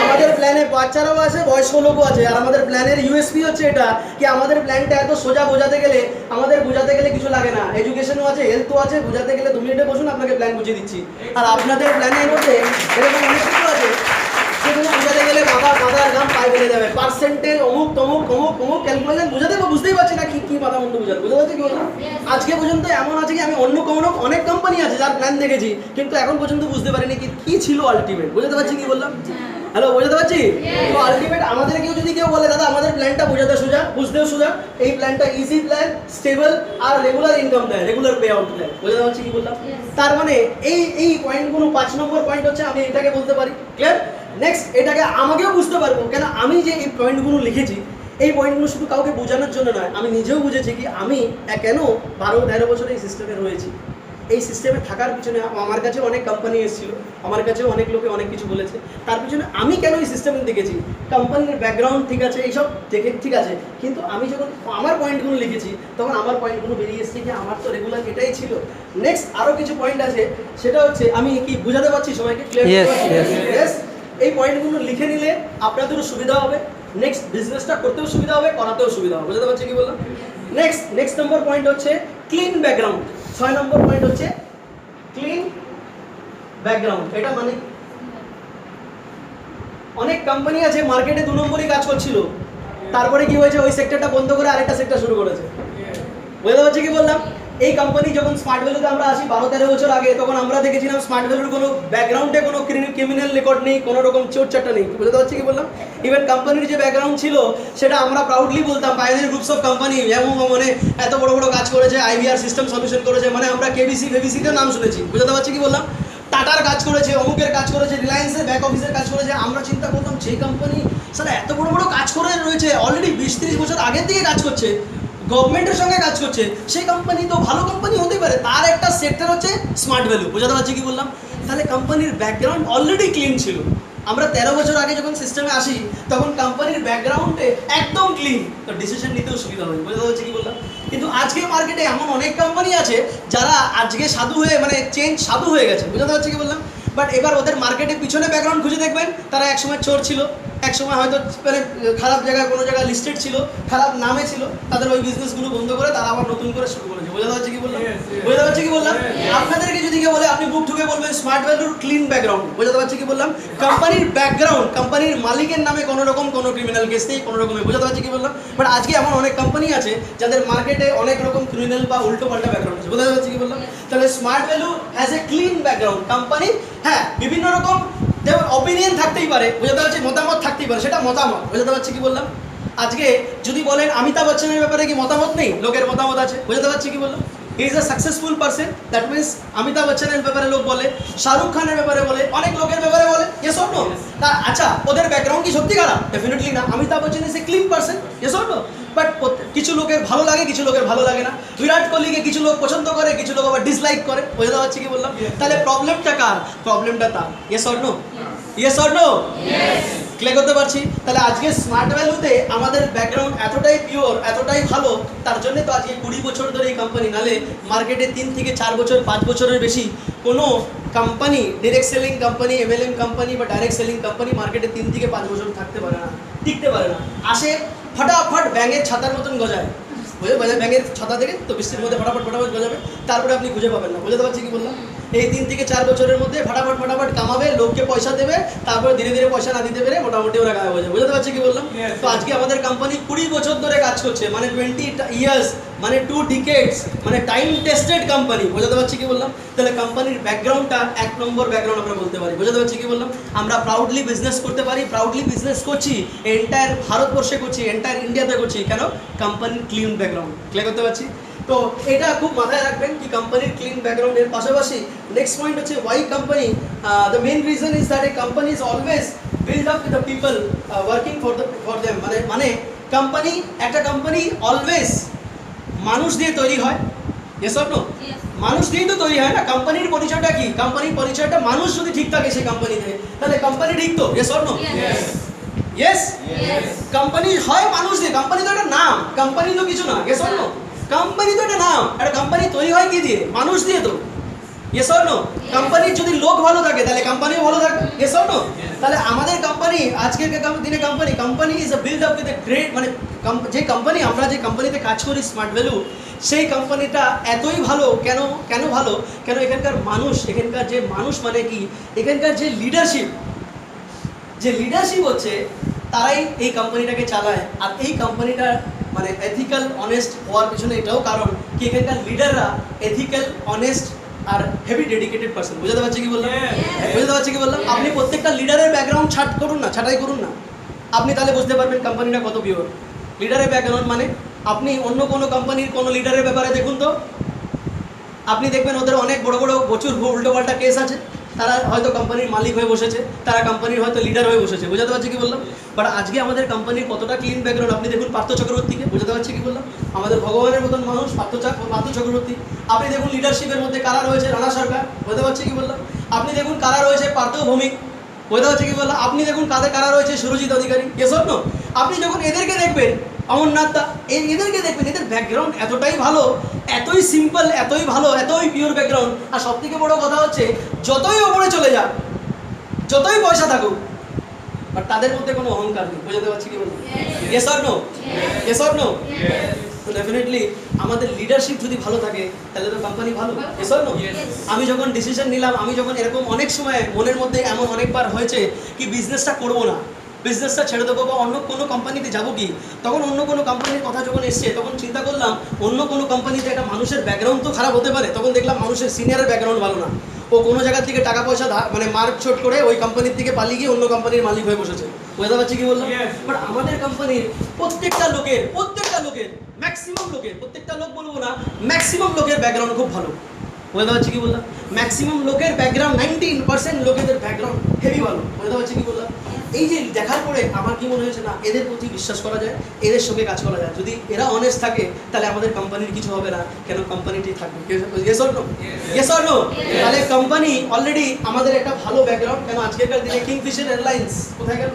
Speaker 1: আমাদের প্ল্যানে বাচ্চারাও আছে, বয়স্ক লোকও আছে। আর আমাদের প্ল্যানের ইউএসপি হচ্ছে এটা কি আমাদের প্ল্যানটা এত সোজা বোঝাতে গেলে কিছু লাগে না, এডুকেশনও আছে, হেলথও আছে, বোঝাতে গেলে 2 মিনিটে বসুন আপনাকে প্ল্যান বুঝিয়ে দিচ্ছি। আর আপনাদের প্ল্যানের মধ্যে এরকম অনেক কিছু আছে সেগুলো বোঝাতে গেলে মাথার ঘাম পায়ে ফেলে যাবে, পার্সেন্টেজ অমুক ক্যালকুলেশন বুঝতেই পারছি না কি মাথা মুন্ডু বোঝাতে। বুঝতে পারছি কি বললাম? আজকে পর্যন্ত এমন আছে কি আমি অনেক কোম্পানি আছে যার প্ল্যান দেখেছি কিন্তু এখন পর্যন্ত বুঝতে পারিনি কি ছিল আলটিমেট। বুঝতে পারছি কি বললাম? হ্যালো, বুঝতে পারছি? তো আলটিমেট আমাদেরকেও যদি কেউ বলে দাদা আমাদের প্ল্যানটা বোঝাতে সোজা, বুঝতেও সোজা, এই প্ল্যানটা ইজি প্ল্যান, স্টেবল আর রেগুলার ইনকাম দেয়, রেগুলার পে আউট দেয়। বুঝতে পারছি কি বললাম? তার মানে এই পয়েন্টগুলো 5 নম্বর পয়েন্ট হচ্ছে আমি এটাকে বলতে পারি ক্লিয়ার। নেক্সট এটাকে আমাকেও বুঝতে পারবো কেন আমি যে এই পয়েন্টগুলো লিখেছি, এই পয়েন্টগুলো শুধু কাউকে বোঝানোর জন্য নয়, আমি নিজেও বুঝেছি কি আমি কেন 12-13 বছর এই সিস্টেমে রয়েছি। এই সিস্টেমে থাকার পিছনে আমার কাছে অনেক কোম্পানি এসেছিলো, আমার কাছেও অনেক লোকে অনেক কিছু বলেছে, তার পিছনে আমি কেন এই সিস্টেমে দেখেছি। কোম্পানির ব্যাকগ্রাউন্ড ঠিক আছে, এইসব দেখে ঠিক আছে, কিন্তু আমি যখন আমার পয়েন্টগুলো লিখেছি তখন আমার পয়েন্টগুলো বেরিয়ে এসেছে কি আমার তো রেগুলার এটাই ছিল। নেক্সট আরও কিছু পয়েন্ট আছে, সেটা হচ্ছে আমি কি বুঝাতে পারছি সবাইকে? ক্লিয়ার? এই পয়েন্টগুলো লিখে নিলে আপনাদেরও সুবিধা হবে, নেক্সট বিজনেসটা করতেও সুবিধা হবে, করাতেও সুবিধা হবে। বুঝতে পারছি কি বললাম? নেক্সট নম্বর পয়েন্ট হচ্ছে ক্লিন ব্যাকগ্রাউন্ড। 6 নম্বর পয়েন্ট হচ্ছে ক্লিন ব্যাকগ্রাউন্ড। এটা মানে অনেক কোম্পানি আছে মার্কেটে 2 নম্বরই কাজ করছিল, তারপরে কি হয়েছে ওই সেক্টরটা বন্ধ করে আরেকটা সেক্টর শুরু করেছে। বুঝতে পারছি কি বললাম? এই কোম্পানি যখন স্মার্ট ভ্যালুতে আমরা আসি 12-13 বছর আগে, তখন আমরা দেখেছিলাম স্মার্ট ভ্যালুর কোনো ব্যাকগ্রাউন্ডে কোনো ক্রিমিনাল রেকর্ড নেই, কোনো রকম চোরচাট্টা নেই, বুঝতে পারছি কি বললাম। ইভেন কোম্পানির যে ব্যাকগ্রাউন্ড ছিল সেটা আমরা প্রাউডলি বলতাম পায়োনিয়ার গ্রুপস অফ কোম্পানি, যেমন মানে এত বড় বড় কাজ করেছে, আইভিআর সিস্টেম সলিউশন করেছে, মানে আমরা কেবিসি ফেবিসিতে নাম শুনেছি, বুঝতে পারছি কি বললাম। টাটার কাজ করেছে, অমুকের কাজ করেছে, রিলায়েন্সের ব্যাক অফিসের কাজ করেছে। আমরা চিন্তা করতাম যে কোম্পানি স্যার এত বড় বড় কাজ করে রয়েছে, অলরেডি 20-30 বছর আগের থেকে কাজ করছে, গভর্নমেন্টের সঙ্গে কাজ করছে, সেই কোম্পানি তো ভালো কোম্পানি হতে পারে। তার একটা সেক্টর হচ্ছে স্মার্ট ভ্যালু, বুঝতে পারছি কি বললাম। তাহলে কোম্পানির ব্যাকগ্রাউন্ড অলরেডি ক্লিন ছিল। আমরা 13 বছর আগে যখন সিস্টেমে আসি তখন কোম্পানির ব্যাকগ্রাউন্ডে একদম ক্লিন, তো ডিসিশন নিতেও সুবিধা হয়, বুঝতে পারছি কি বললাম। কিন্তু আজকে মার্কেটে এমন অনেক কোম্পানি আছে যারা আজকে সাধু হয়ে মানে সাধু হয়ে গেছে, বুঝতে পারছি কি বললাম। বাট এবার ওদের মার্কেটের পিছনে ব্যাকগ্রাউন্ড খুঁজে দেখবেন, তারা একসময় চোর ছিল, একসময় হয়তো মানে খারাপ জায়গায় কোনো জায়গায় লিস্টেড ছিল, খারাপ নামে ছিল, তাদের ওই বিজনেসগুলো বন্ধ করে তারা আবার নতুন করে শুরু করেছে, বুঝতে পারছি কি বললাম। বুঝতে পারছি কি বললাম। আপনাদেরকে যদি কেউ বলে, আপনি বুক ঠুকে বলবেন স্মার্ট ভ্যালুর ক্লিন ব্যাকগ্রাউন্ড, বুঝতে পারছি কি বললাম। কোম্পানির ব্যাকগ্রাউন্ড, কোম্পানির মালিকের নামে কোনো রকম কোনো ক্রিমিনাল কেস নেই, কোনো রকমের, বুঝতে পারছি কি বললাম। বাট আজকে এমন অনেক কোম্পানি আছে যাদের মার্কেটে অনেক রকম ক্রিমিনাল বা উল্টো পাল্টা ব্যাকগ্রাউন্ড আছে, বুঝতে পারছি কি বললাম। তাহলে smart value has a clean background. Company হ্যাঁ বিভিন্ন রকম যেমন অপিনিয়ন থাকতেই পারে, বুঝতে পারছি, মতামত থাকতেই পারে, সেটা মতামত, বুঝতে পারছি কি বললাম। আজকে যদি বলেন অমিতাভ বচ্চনের ব্যাপারে কি মতামত নেই, লোকের মতামত আছে, বুঝতে পারছি কি বললাম। He is a successful person, that means Amitabh বচ্চনের ব্যাপারে লোক বলে, শাহরুখ খানের ব্যাপারে বলে, অনেক লোকের ব্যাপারে বলে, ইয়েস অর নো। তা আচ্ছা, ওদের ব্যাকগ্রাউন্ড কি সত্যি খারাপ? ডেফিনেটলি না। Amitabh Bachchan is a clean person, yes or no. But কিছু লোকের ভালো লাগে, কিছু লোকের ভালো লাগে না। বিরাট কোহলিকে কিছু লোক পছন্দ করে, কিছু লোক আবার ডিসলাইক করে, বুঝতে পারছি কি বললাম। তাহলে প্রবলেমটা কার? প্রবলেমটা তার, yes or no? Yes or no? Clear করতে পারছি। তাহলে আজকে স্মার্ট ভ্যালুতে আমাদের ব্যাকগ্রাউন্ড এতটাই পিওর, এতটাই ভালো, তার জন্য তো আজকে 20 বছর ধরে এই কোম্পানি, নালে মার্কেটে 3 থেকে 4 বছর 5 বছরের বেশি কোনো company, direct selling company, MLM company বা ডাইরেক্ট সেলিং কোম্পানি মার্কেটে 3 থেকে 5 বছর থাকতে পারে না, টিকতে পারে না। আসে ফটাফট ব্যাঙের ছাতার মতন গজায়, বুঝে ব্যাঙের ছাতা থেকে তো বৃষ্টির মধ্যে ফটাফট গজাবে, তারপরে আপনি খুঁজে পাবেন না, বুঝতে পারছি কি বললাম। এই 3 থেকে 4 বছরের মধ্যে ফটাফট কামাবে, লোককে পয়সা দেবে, তারপরে ধীরে ধীরে পয়সা না দিতে পেরে মোটামুটি ওরা গায়েব হয়ে যাবে, বুঝতে পারছি কি বললাম। তো আজকে আমাদের কোম্পানি 20 বছর ধরে কাজ করছে, মানে 20 ইয়ার্স, মানে 2 ডিকেডস, মানে টাইম টেস্টেড কোম্পানি, বুঝতে পারছি কি বললাম। তাহলে কোম্পানির ব্যাকগ্রাউন্ডটা 1 নম্বর ব্যাকগ্রাউন্ড আমরা বলতে পারি, বুঝতে পারছি কি বললাম। আমরা প্রাউডলি বিজনেস করতে পারি, প্রাউডলি বিজনেস করছি, এন্টায়ার ভারতবর্ষে করছি, এন্টায়ার ইন্ডিয়াতে করছি, কেন? কোম্পানির ক্লিন ব্যাকগ্রাউন্ড, ক্লিয়ার করতে পারছি। তো এটা খুব মাথায় রাখবেন কি কোম্পানির ক্লিন ব্যাকগ্রাউন্ডের পাশাপাশি নেক্সট পয়েন্ট হচ্ছে why company, the main reason is that a company is always build up with the people working for them. মানে কোম্পানি, একটা কোম্পানি অলওয়েজ মানুষ দিয়ে তৈরি হয়, ইয়েস অর নো? মানুষ দিয়েই তো তৈরি হয় না। কোম্পানির পরিচয়টা কি? কোম্পানির পরিচয়টা মানুষ যদি ঠিক থাকে সেই কোম্পানিতে, তাহলে কোম্পানি ঠিক তো, yes or no? Yes. Company হয় মানুষ দিয়ে, কোম্পানি তো একটা নাম, কোম্পানি তো কিছু না, ইয়েস অর নো? কোম্পানি তো একটা নাম, একটা কোম্পানি তৈরি হয় কি দিয়ে? মানুষ দিয়ে তো, ইয়েস অর নো? কোম্পানির যদি লোক ভালো থাকে তাহলে কোম্পানিও ভালো থাকবে, ইয়েস অর নো? তাহলে আমাদের কোম্পানি আজকের দিনে company is a build up with a great, মানে যে কোম্পানি, আমরা যে কোম্পানিতে কাজ করি স্মার্ট ভ্যালু, সেই কোম্পানিটা এতই ভালো, কেন ভালো? কেন এখানকার মানুষ, এখানকার যে মানুষ মানে কি, এখানকার যে লিডারশিপ হচ্ছে, তারাই এই কোম্পানিটাকে চালায়। আর এই কোম্পানিটা মানে এথিক্যাল অনেস্ট হওয়ার পিছনে এটাও কারণ কি এখানকার লিডাররা এথিক্যাল অনেস্ট আর হেভি ডেডিকেটেড পারসন, বুঝতে পারছি কি বললাম। বুঝতে পারছি কি বললাম। আপনি প্রত্যেকটা লিডারের ব্যাকগ্রাউন্ড ছাঁটাই করুন না, আপনি তাহলে বুঝতে পারবেন কোম্পানিটা কত পিওর। লিডারের ব্যাকগ্রাউন্ড মানে আপনি অন্য কোনো কোম্পানির কোনো লিডারের ব্যাপারে দেখুন তো, আপনি দেখবেন ওদের অনেক বড় প্রচুর উল্টোপাল্টা কেস আছে, তারা হয়তো কোম্পানির মালিক হয়ে বসেছে, তারা কোম্পানির হয়তো লিডার হয়ে বসেছে, বুঝতে পারছি কি বললাম। বাট আজকে আমাদের কোম্পানির কতটা ক্লিন ব্যাকগ্রাউন্ড আপনি দেখুন পার্থ চক্রবর্তীকে, বুঝতে পারছি কি বললাম। আমাদের ভগবানের মতন মানুষ পার্থ চক্রবর্তী। আপনি দেখুন লিডারশিপের মধ্যে কারা রয়েছে, রানা সরকার, বুঝতে পারছি কি বললাম। আপনি দেখুন কারা রয়েছে, পার্থ ভৌমিক, বুঝতে পারছি কি বললাম। আপনি দেখুন কারা রয়েছে, সুরজিৎ অধিকারী, ইয়েস অর নো? আপনি যখন এদেরকে দেখবেন, অমরনাথ দা, এদেরকে দেখবেন, এদের ব্যাকগ্রাউন্ড এতটাই ভালো, এতই সিম্পল, এতই ভালো, এতই পিওর ব্যাকগ্রাউন্ড। আর সব থেকে বড় কথা হচ্ছে, যতই ওপরে চলে যাক, যতই পয়সা থাকুক, বাট তাদের মধ্যে কোনো অহংকার নেই, বুঝতে পারছি কি বললাম। Yes or no? Yes or no? তো ডেফিনেটলি আমাদের লিডারশিপ যদি ভালো থাকে তাহলে তো কোম্পানি ভালো, ইয়েস অর নো? আমি যখন ডিসিশন নিলাম, আমি যখন এরকম অনেক সময় মনের মধ্যে এমন অনেকবার হয়েছে কি বিজনেসটা করবো না, বিজনেসটা ছেড়ে দেবো বা অন্য কোনো কোম্পানিতে যাবো কি, তখন অন্য কোনো কোম্পানির কথা যখন এসছে তখন চিন্তা করলাম অন্য কোনো কোম্পানিতে একটা মানুষের ব্যাকগ্রাউন্ড তো খারাপ হতে পারে। তখন দেখলাম মানুষের সিনিয়রের ব্যাকগ্রাউন্ড ভালো না, ও কোনো জায়গার থেকে টাকা পয়সা মানে মার্ক ছোট করে ওই কোম্পানির থেকে পালিয়ে গিয়ে অন্য কোম্পানির মালিক হয়ে বসেছে। বুঝতে পারছি কি বললাম? বাট আমাদের কোম্পানির প্রত্যেকটা লোকের ম্যাক্সিমাম লোকের, প্রত্যেকটা লোক বলবো না, ম্যাক্সিমাম লোকের ব্যাকগ্রাউন্ড খুব ভালো। বুঝতে পারছি কি বললাম? ম্যাক্সিমাম লোকের ব্যাকগ্রাউন্ড 90% লোকেদের ব্যাকগ্রাউন্ড হেভি ভালো। বুঝতে পারছি কি বললাম? এই যে দেখার পরে আমার কি মনে হয়েছে না, এদের প্রতি বিশ্বাস করা যায়, এদের সঙ্গে কাজ করা যায়। যদি এরা অনেস্ট থাকে তাহলে আমাদের কোম্পানির কিছু হবে না, কেন কোম্পানিটি থাকবে। Yes or no? Yes or no? তাহলে কোম্পানি অলরেডি আমাদের একটা ভালো ব্যাকগ্রাউন্ড। কেন আজকেরকার দিনে কিংফিশার এয়ারলাইন্স কোথায় গেল?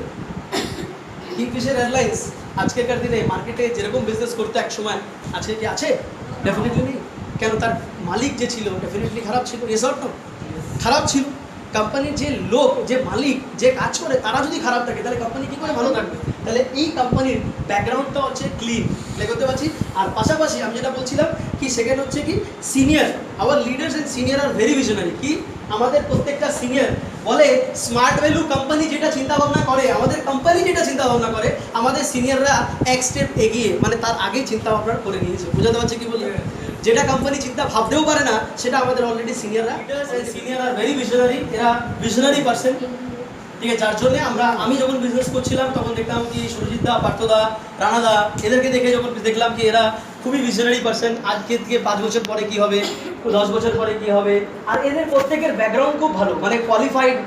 Speaker 1: কিংফিশার এয়ারলাইন্স আজকেরকার দিনে মার্কেটে যেরকম বিজনেস করতে এক সময়, আজকে কি আছে? ডেফিনেটলি নেই। কেন? তার মালিক যে ছিল ডেফিনেটলি খারাপ ছিল। Yes or no? খারাপ ছিল। কোম্পানির যে লোক, যে মালিক, যে কাজ করে তারা যদি খারাপ থাকে তাহলে কোম্পানি কী করে ভালো থাকবে? তাহলে এই কোম্পানির ব্যাকগ্রাউন্ডটা হচ্ছে ক্লিন, করতে পারছি। আর পাশাপাশি আমি যেটা বলছিলাম কি, সেকেন্ড হচ্ছে কি, senior, our leaders and senior are very visionary. কি আমাদের প্রত্যেকটা সিনিয়র বলে স্মার্ট ভ্যালু কোম্পানি যেটা চিন্তা ভাবনা করে, আমাদের কোম্পানি যেটা চিন্তা ভাবনা করে, আমাদের সিনিয়ররা এক স্টেপ এগিয়ে, মানে তার আগেই চিন্তা ভাবনা করে নিয়েছে। বোঝাতে পারছি কি বলতে? যেটা কোম্পানি চিন্তা ভাবতেও পারে না সেটা আমাদের অলরেডি সিনিয়ররা, সিনিয়র আর ভেরি ভিশনারি, এরা ভিশনারি পার্সন। ঠিক আছে, যার জন্য আমি যখন বিজনেস করছিলাম তখন দেখলাম কি সুরজিৎ দা, পার্থদা, রানাদা, এদেরকে দেখে যখন দেখলাম কি এরা খুবই ভিশনারি পার্সন। আজকে থেকে 5 বছর পরে কি হবে, 10 বছর পরে কি হবে। আর এদের প্রত্যেকের ব্যাকগ্রাউন্ড খুব ভালো, মানে কোয়ালিফাইড।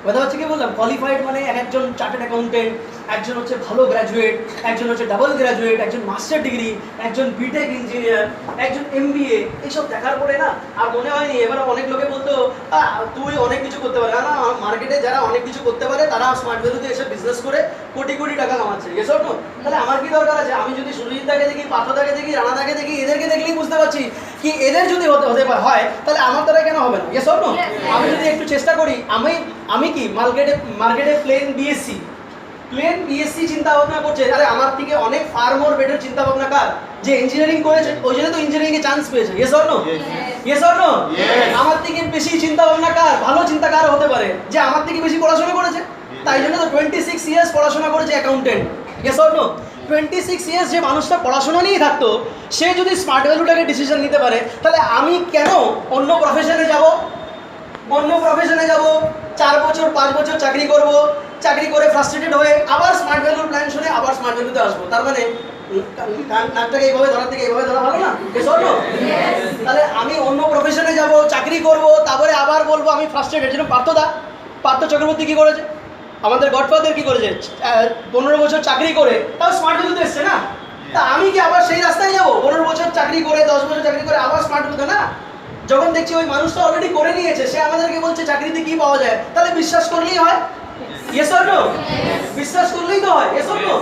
Speaker 1: কথা হচ্ছে কি বললাম, কোয়ালিফাইড মানে একজন চার্টার্ড অ্যাকাউন্টেন্ট, একজন হচ্ছে ভালো গ্র্যাজুয়েট, একজন হচ্ছে ডাবল গ্র্যাজুয়েট, একজন মাস্টার ডিগ্রি, একজন বিটেক ইঞ্জিনিয়ার, একজন MBA। এইসব দেখার পরে না আর মনে হয়নি। এবার অনেক লোকে বলতো তুই অনেক কিছু করতে পারে না, মার্কেটে যারা অনেক কিছু করতে পারে তারা স্মার্ট ভ্যালুতে এসে বিজনেস করে কোটি কোটি টাকা কামাচ্ছে। Yes or no? তাহলে আমার কি দরকার আছে? আমি যদি সুরজিৎ দাকে দেখি, পার্থদাকে দেখি, রানাদাকে দেখি, এদেরকে দেখলেই বুঝতে পারছি কি এদের যদি হতে হয় তাহলে আমার দ্বারা কেন হবে না? Yes or no? আমি যদি একটু চেষ্টা করি, আমি কি মার্কেটে প্লেন বিএসসি চিন্তা ভাবনা করছে, আরে আমার থেকে অনেক ফার মোর বেটার চিন্তা ভাবনা কার? যে ইঞ্জিনিয়ারিং করেছে, ওই জন্য তো ইঞ্জিনিয়ারিং এ চান্স পেয়েছে। Yes or no? Yes or no? আমার থেকে বেশি চিন্তা ভাবনা কার, ভালো চিন্তা কার হতে পারে? যে আমার থেকে বেশি পড়াশোনা করেছে। তাই জন্য তো 26 ইয়ার্স পড়াশোনা করেছে accountant. Yes or no? 26 years যে মানুষটা পড়াশোনা নিয়েই থাকতো, সে যদি স্মার্ট ভ্যালুটাকে ডিসিশন নিতে পারে, তাহলে আমি কেন অন্য প্রফেশনে যাব? 4 বছর 5 বছর চাকরি করব, চাকরি করে ফ্রাস্ট্রেটেড হয়ে আবার স্মার্ট ভ্যালুর প্ল্যান শুনে আবার স্মার্ট ভ্যালুতে আসবো। তার মানে নাকটাকে এইভাবে ধরার থেকে এইভাবে ধরা ভালো না? তাহলে আমি অন্য প্রফেশনে যাব, চাকরি করব, তারপরে আবার বলবো আমি ফ্রাস্ট্রেটেড। যেরকম পার্থ চক্রবর্তী কি করেছে, আমাদের গডফাদার কি করেছে, 15 বছর চাকরি করে তাও স্মার্ট ভ্যালুতে এসছে না? তা আমি কি আবার সেই রাস্তায় যাবো? 15 বছর চাকরি করে, 10 বছর চাকরি করে আবার স্মার্ট ভ্যালুতে না? যখন দেখছি ওই মানুষটা অলরেডি করে নিয়েছে, সে আমাদেরকে বলছে চাকরিতে কি পাওয়া যায়, তাহলে বিশ্বাস করলেই হয়। Yes or no? বিশ্বাস করলেই তো হয়। Yes or no?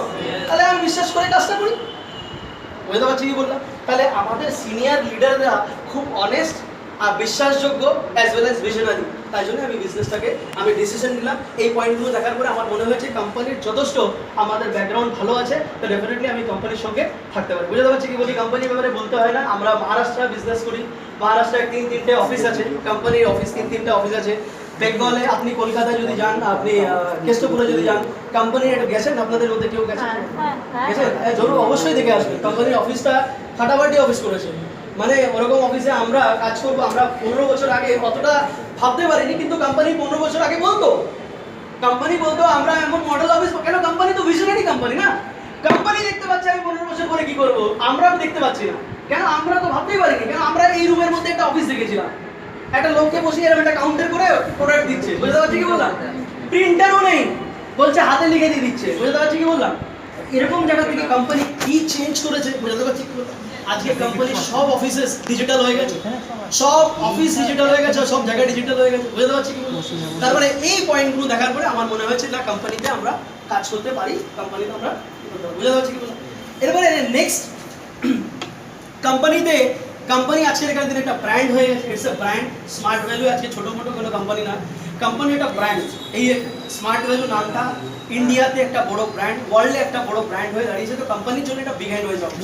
Speaker 1: তাহলে আমি বিশ্বাস করে কাজটা করি। বুঝতে পারছি কি বললাম? তাহলে আমাদের সিনিয়র লিডাররা খুব অনেস্ট আর বিশ্বাসযোগ্য অ্যাজ ওয়েল অ্যাজ ভিশনারি। তাই জন্য আমি বিজনেসটাকে ডিসিশন নিলাম। এই পয়েন্টগুলো দেখার পরে আমার মনে হয়েছে কোম্পানির যথেষ্ট আমাদের ব্যাকগ্রাউন্ড ভালো আছে, তো ডেফিনেটলি আমি কোম্পানির সঙ্গে থাকতে পারি। বুঝতে পারছি কি বলি? কোম্পানির ব্যাপারে বলতে হয় না। আমরা মহারাষ্ট্রে বিজনেস করি, মহারাষ্ট্রে 3-3টে অফিস আছে, কোম্পানির অফিস 3-3টে অফিস আছে। বেঙ্গলে আপনি কলকাতায় যদি যান, আপনি কেষ্টপুরে যদি যান, কোম্পানির একটু গেছেন, আপনাদের মধ্যে কেউ গেছেন? গেছেন? জরুর অবশ্যই দেখে আসবেন। কোম্পানির অফিসটা ফাটাফাটি অফিস করেছে, মানে ওরকম অফিসে আমরা কাজ করবো। আমরা 15 বছর আগে অতটা ভাবতে পারিনি, কিন্তু কোম্পানি 15 বছর আগে বলতো আমরা এমন মডেল অফিস। কেন? কোম্পানি তো ভিশনারি কোম্পানি না? কোম্পানি দেখতে পাচ্ছে আমি 15 বছর পরে কি করবো, আমরা দেখতে পাচ্ছি না। কেন? আমরা তো ভাবতেই পারিনি। কেন? আমরা এই রুমের মধ্যে একটা অফিস দেখেছিলাম, একটা লোককে বসিয়ে এরকম একটা কাউন্টার করে প্রোডাক্ট দিচ্ছে। বুঝতে পারছি কি বললাম? প্রিন্টারও নেই, বলছে হাতে লিখে দিয়ে দিচ্ছে। বুঝতে পারছি কি বললাম? এরকম জায়গা থেকে কোম্পানি কি চেঞ্জ করেছে, বুঝতে পারছি কি বললাম? আজকে কোম্পানির সব অফিসে ডিজিটাল হয়ে গেছে, সব অফিস ডিজিটাল হয়ে গেছে, সব জায়গায় ডিজিটাল হয়ে গেছে। বুঝতে পারছি কি বললাম? তারপরে এই পয়েন্টগুলো দেখার পরে আমার মনে হয়েছে না, কোম্পানিতে আমরা কাজ করতে পারি, কোম্পানিতে আমরা। বুঝতে পারছি কি বললাম? এরপরে নেক্সট, কোম্পানি আজকের দিনে একটা ব্র্যান্ড হয়ে গেছে। It's a brand. Smart value আজকে ছোটো মোটো কোনো কোম্পানি না, কোম্পানি একটা ব্র্যান্ড। এই স্মার্ট ভ্যালু নামটা ইন্ডিয়াতে একটা বড় ব্র্যান্ড, ওয়ার্ল্ডে একটা বড় ব্র্যান্ড হয়ে দাঁড়িয়েছে। তো কোম্পানির জন্য একটা বিগ হ্যান্ড হয়ে যাবে।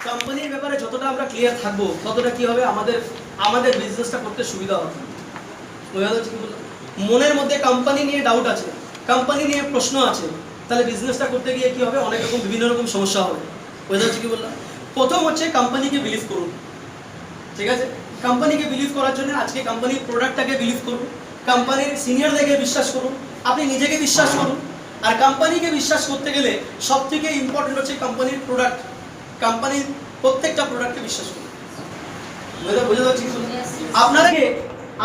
Speaker 1: কোম্পানির ব্যাপারে যতটা আমরা ক্লিয়ার থাকবো, ততটা কি হবে, আমাদের বিজনেসটা করতে সুবিধা হবে। বোঝা যাচ্ছে কি বললাম? মনের মধ্যে কোম্পানি নিয়ে ডাউট আছে, কোম্পানি নিয়ে প্রশ্ন আছে, তাহলে বিজনেসটা করতে গিয়ে কী হবে, অনেক রকম বিভিন্ন রকম সমস্যা হবে। বুঝতে পারছি কি বললাম? প্রথম হচ্ছে কোম্পানিকে বিলিভ করুন, ঠিক আছে? কোম্পানিকে বিলিভ করার জন্য আজকে কোম্পানির প্রোডাক্টটাকে বিলিভ করুন, কোম্পানির সিনিয়রদেরকে বিশ্বাস করুন, আপনি নিজেকে বিশ্বাস করুন। আর কোম্পানিকে বিশ্বাস করতে গেলে সব থেকে ইম্পর্টেন্ট হচ্ছে কোম্পানির প্রোডাক্ট, কোম্পানির প্রত্যেকটা প্রোডাক্টকে বিশ্বাস করুন। বুঝতে পারছি কি বললাম? আপনাকে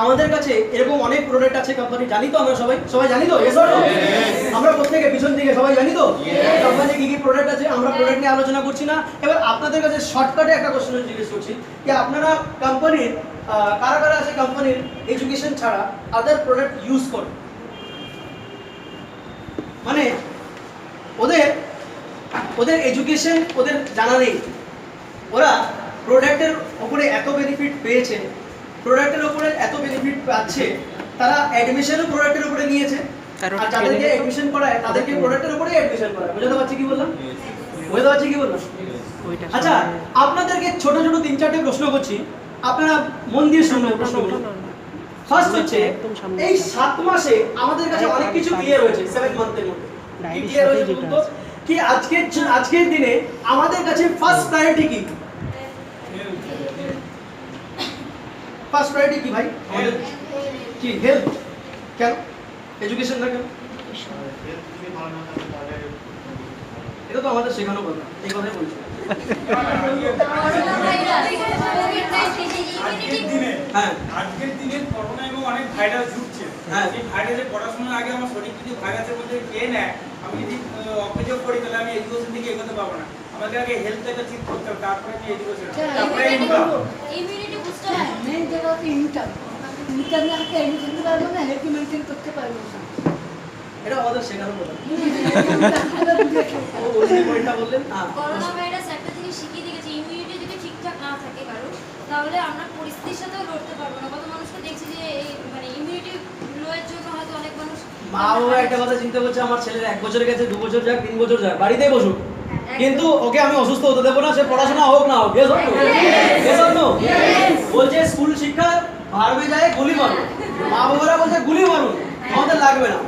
Speaker 1: আমাদের কাছে এরকম অনেক প্রোডাক্ট আছে কোম্পানি, জানি তো আমরা সবাই জানি তো? Yes or no? আমরা প্রত্যেকে পিছন থেকে সবাই জানি তো কোম্পানি কি কি প্রোডাক্ট আছে। আমরা প্রোডাক্ট নিয়ে আলোচনা করছি না। এবার আপনাদের কাছে শর্টকাটে একটা কোশ্চেন জিজ্ঞেস করছি যে আপনারা কোম্পানির কারা কারা আছে কোম্পানির এডুকেশন ছাড়া আদার প্রোডাক্ট ইউজ করে? মানে ওদের এডুকেশন ওদের জানা নেই, ওরা প্রোডাক্টের ওপরে এত বেনিফিট পেয়েছে, প্রোডাক্টের উপরে এত বেনিফিট পাচ্ছে, তারা অ্যাডমিশনও প্রোডাক্টের উপরে নিয়েছে, আর যাদেরকে অ্যাডমিশন করায় তাদেরকে প্রোডাক্টের উপরেই অ্যাডমিশন করায়। বুঝতে পারছি কি বললাম? বুঝতে পারছি কি বললাম? আচ্ছা, আপনাদেরকে ছোট ছোট 3-4টে প্রশ্ন করছি, আপনারা মন দিয়ে শুনবেন প্রশ্নগুলো। ফার্স্ট হচ্ছে, এই 7 মাসে আমাদের কাছে অনেক কিছু ক্লিয়ার হয়েছে। 7 মান্থের মধ্যে কি ক্লিয়ার হয়েছে বলুন তো? কি আজকের দিনে আমাদের কাছে ফার্স্ট প্রায়োরিটি কি? ফার্স্ট প্রায়োরিটি কি ভাই আমাদের? কি? হেলথ। কেন? এডুকেশন না কেন? এটা তো আমাদের শেখানো কথা, এই কথাই বলছি।
Speaker 2: আজকের দিনে করোনা এবং অনেক ভাইরাস ঢুকছে। এই ভাইরাসে পড়াশোনার আগে আমার শরীর যদি ভাইরাসের মধ্যে খেয়ে নেয়, আমি যদি অপযোগ করি, তাহলে আমি এডুকেশন দিকে এগোতে পারবো না। আমাকে আগে হেলথটাকে ঠিক করতে হবে, তারপরে আমি এডুকেশন, তারপরে ইনকাম।
Speaker 3: ইমিউনিটি বুস্টার হয়, মেইন যেটা হচ্ছে ইনকাম। ইনকাম না থাকলে এডুকেশন করতে পারবো না, হেলথ মেইনটেইন করতে পারবো না।
Speaker 1: এটা আমাদের শেখানো কথা।
Speaker 3: করোনা ভাইরাস একটা জিনিস শিখিয়ে দিয়েছে, ইমিউনিটি যদি ঠিকঠাক না থাকে কারো, তাহলে আমরা পরিস্থিতির সাথেও লড়তে পারবো না। কত মানুষকে দেখছি যে এই মানে ইমিউনিটি লো এর জন্য হয়তো অনেক মানুষ।
Speaker 1: মা বাবা একটা কথা চিন্তা করছে, আমার ছেলের 1 বছর গেছে, 2 বছর যাক, 3 বছর যাক, বাড়িতেই বসুক, কিন্তু ওকে আমি অসুস্থ হতে দেবো না, সে পড়াশোনা হোক না হোক। বলছে স্কুল শিক্ষা ভাড়বে যায় গুলি মারুন, মা বাবারা বলছে গুলি মারুন, আমাদের লাগবে না।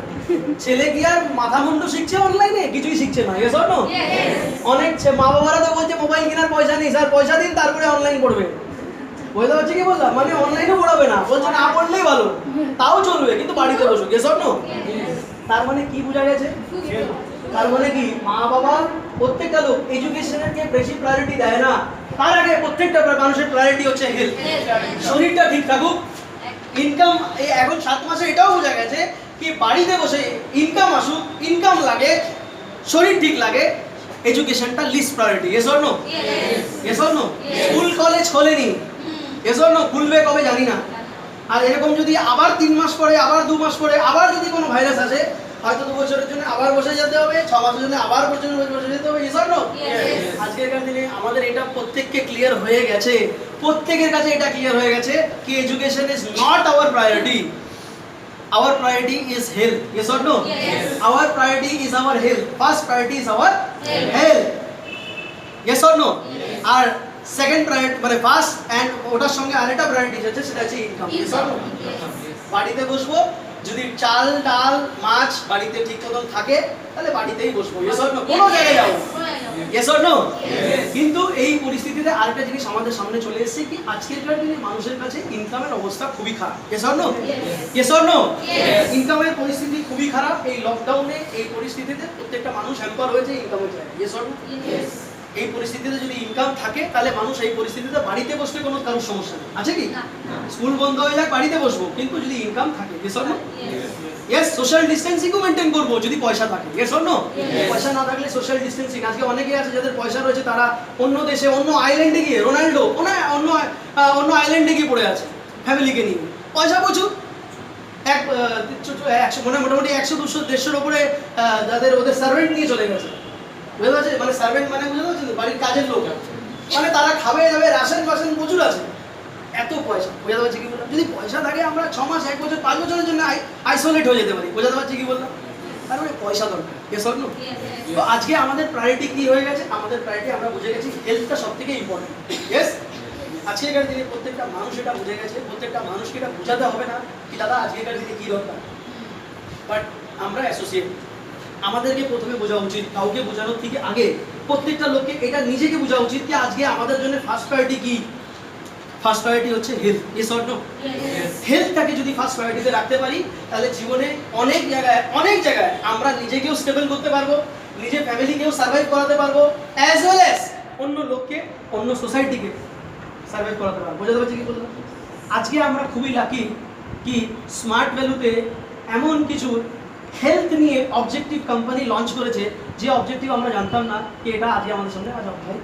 Speaker 1: ছেলে কি আর মাথা মুন্ডু শিখছে অনলাইনে? কিছুই শিখছে না। Yes or no? অনেক মা বাবারা তো বলছে মোবাইল কেনার পয়সা নেই, স্যার পয়সা দিন তারপরে অনলাইন পড়বে। বুঝতে পারছি কি বললাম? মানে অনলাইনে পড়াবে না, বলছে না পড়লেই ভালো, তাও চলবে, কিন্তু বাড়িতে বসুক। Yes or no? তার মানে কি বোঝা গেছে? তার মানে কি মা বাবা প্রত্যেকটা লোক এডুকেশনকে বেশি প্রায়োরিটি দেয় না, তার আগে প্রত্যেকটা মানুষের প্রায়োরিটি হচ্ছে হেলথ। শরীরটা ঠিক থাকুক, ইনকাম। এই এখন 7 মাসে এটাও বোঝা গেছে কি বাড়িতে বসে ইনকাম আসুক, ইনকাম লাগে, শরীর ঠিক লাগে, এডুকেশনটা least priority. Yes or no? Yes or no? School college খোলেনি, এস অর নো? খুলবে কবে জানি না। আর এরকম যদি আবার 3 মাস পরে, আবার 2 মাস পরে আবার যদি কোনো ভাইরাস আসে, হয়তো 2 বছরের জন্য আবার বসে যেতে হবে, 6 মাসের জন্য আবার বসে যেতে হবে। Yes or no? আজকের দিনে আমাদের এটা প্রত্যেককে ক্লিয়ার হয়ে গেছে, প্রত্যেকের কাছে এটা ক্লিয়ার হয়ে গেছে কি education is not our priority. Our priority is health. Yes or no?
Speaker 3: Yes.
Speaker 1: Our priority is our health. First priority is our health. Yes or no?
Speaker 3: Yes.
Speaker 1: Our second priority মানে first and ওটার সঙ্গে আরেকটা priority আছে, সেটা হচ্ছে income. Yes or no? বাড়িতে বসবো, যদি চাল ডাল মাছ বাড়িতে ঠিক মতন থাকে তাহলে বাড়িতেই বসবো। Yes or no? কোনো জায়গায় যাবো। Yes or no? কিন্তু এই পরিস্থিতিতে আরেকটা জিনিস আমাদের সামনে চলে এসেছে কি আজকের দিনে মানুষের কাছে ইনকামের অবস্থা খুবই খারাপ। Yes or no? Yes or no? ইনকামের পরিস্থিতি খুবই খারাপ। এই লকডাউনে এই পরিস্থিতিতে প্রত্যেকটা মানুষ হ্যাম্পার হয়েছে ইনকামের চাই। Yes or no? এই পরিস্থিতিতে যদি ইনকাম থাকে তাহলে মানুষ এই পরিস্থিতিতে বাড়িতে বসতে কোনো কারোর সমস্যা নেই, আছে কি? স্কুল বন্ধ হয়ে যাক, বাড়িতে বসবো, কিন্তু যদি ইনকাম থাকে। Yes or no? Yes, social ডিস্টেন্সিংও মেনটেন করবো যদি পয়সা থাকে। Yes or no? পয়সা না থাকলে সোশ্যাল ডিস্টেন্সিং। আজকে অনেকেই আছে যাদের পয়সা রয়েছে, তারা অন্য দেশে অন্য আইল্যান্ডে গিয়ে, রোনাল্ডো অন্য আইল্যান্ডে গিয়ে পড়ে আছে ফ্যামিলিকে নিয়ে, পয়সা প্রচুর। মোটামুটি 100-200-150-র উপরে যাদের ওদের সার্ভেন্ট নিয়ে চলে গেছে। বুঝতে পারছে? মানে সার্ভেন্ট মানে বুঝতে পারছেন, বাড়ির কাজের লোক, মানে তারা খাবে যাবে, রাশন প্রচুর আছে, এত পয়সা। বোঝাতে পারছি কি বললাম? যদি পয়সা থাকে আমরা 6 মাস 1 বছর 5 বছরের জন্য আইসোলেট হয়ে যেতে পারি। বোঝাতে পারছি কি বললাম? তার মানে পয়সা দরকার। Yes or no? তো আজকে আমাদের প্রায়োরিটি কি হয়ে গেছে? আমাদের প্রায়োরিটি আমরা বুঝে গেছি হেলথটা সবথেকে ইম্পর্টেন্ট। ইয়েস, আজকের দিনে প্রত্যেকটা মানুষ এটা বুঝে গেছে। প্রত্যেকটা মানুষকে এটা বোঝাতে হবে না কি দাদা আজকের দিনে কি দরকার। বাট আমরা অ্যাসোসিয়েট, আমাদেরকে প্রথমে বোঝা উচিত, কাউকে বোঝানোর থেকে আগে প্রত্যেকটা লোককে এটা নিজেকে বোঝা উচিত যে আজকে আমাদের জন্য ফার্স্ট প্রায়োরিটি কি। ফার্স্ট প্রায়োরিটি হচ্ছে হেলথ। Yes or no? হেলথটাকে যদি ফার্স্ট প্রায়োরিটিতে রাখতে পারি তাহলে জীবনে অনেক জায়গায় আমরা নিজেকেও স্টেবল করতে পারবো, নিজের ফ্যামিলিকেও সার্ভাইভ করাতে পারবো, অ্যাজ ওয়েল অ্যাজ অন্য লোককে, অন্য সোসাইটিকে সার্ভাইভ করাতে পারবো। বোঝাতে পারছি কি বললাম? আজকে আমরা খুবই লাকি কি স্মার্ট ভ্যালুতে এমন কিছু হেলথ নিয়ে অবজেক্টিভ কোম্পানি লঞ্চ করেছে যে অবজেক্টিভ আমরা জানতাম না, কি এটা আজকে আমাদের সামনে আজ ভাই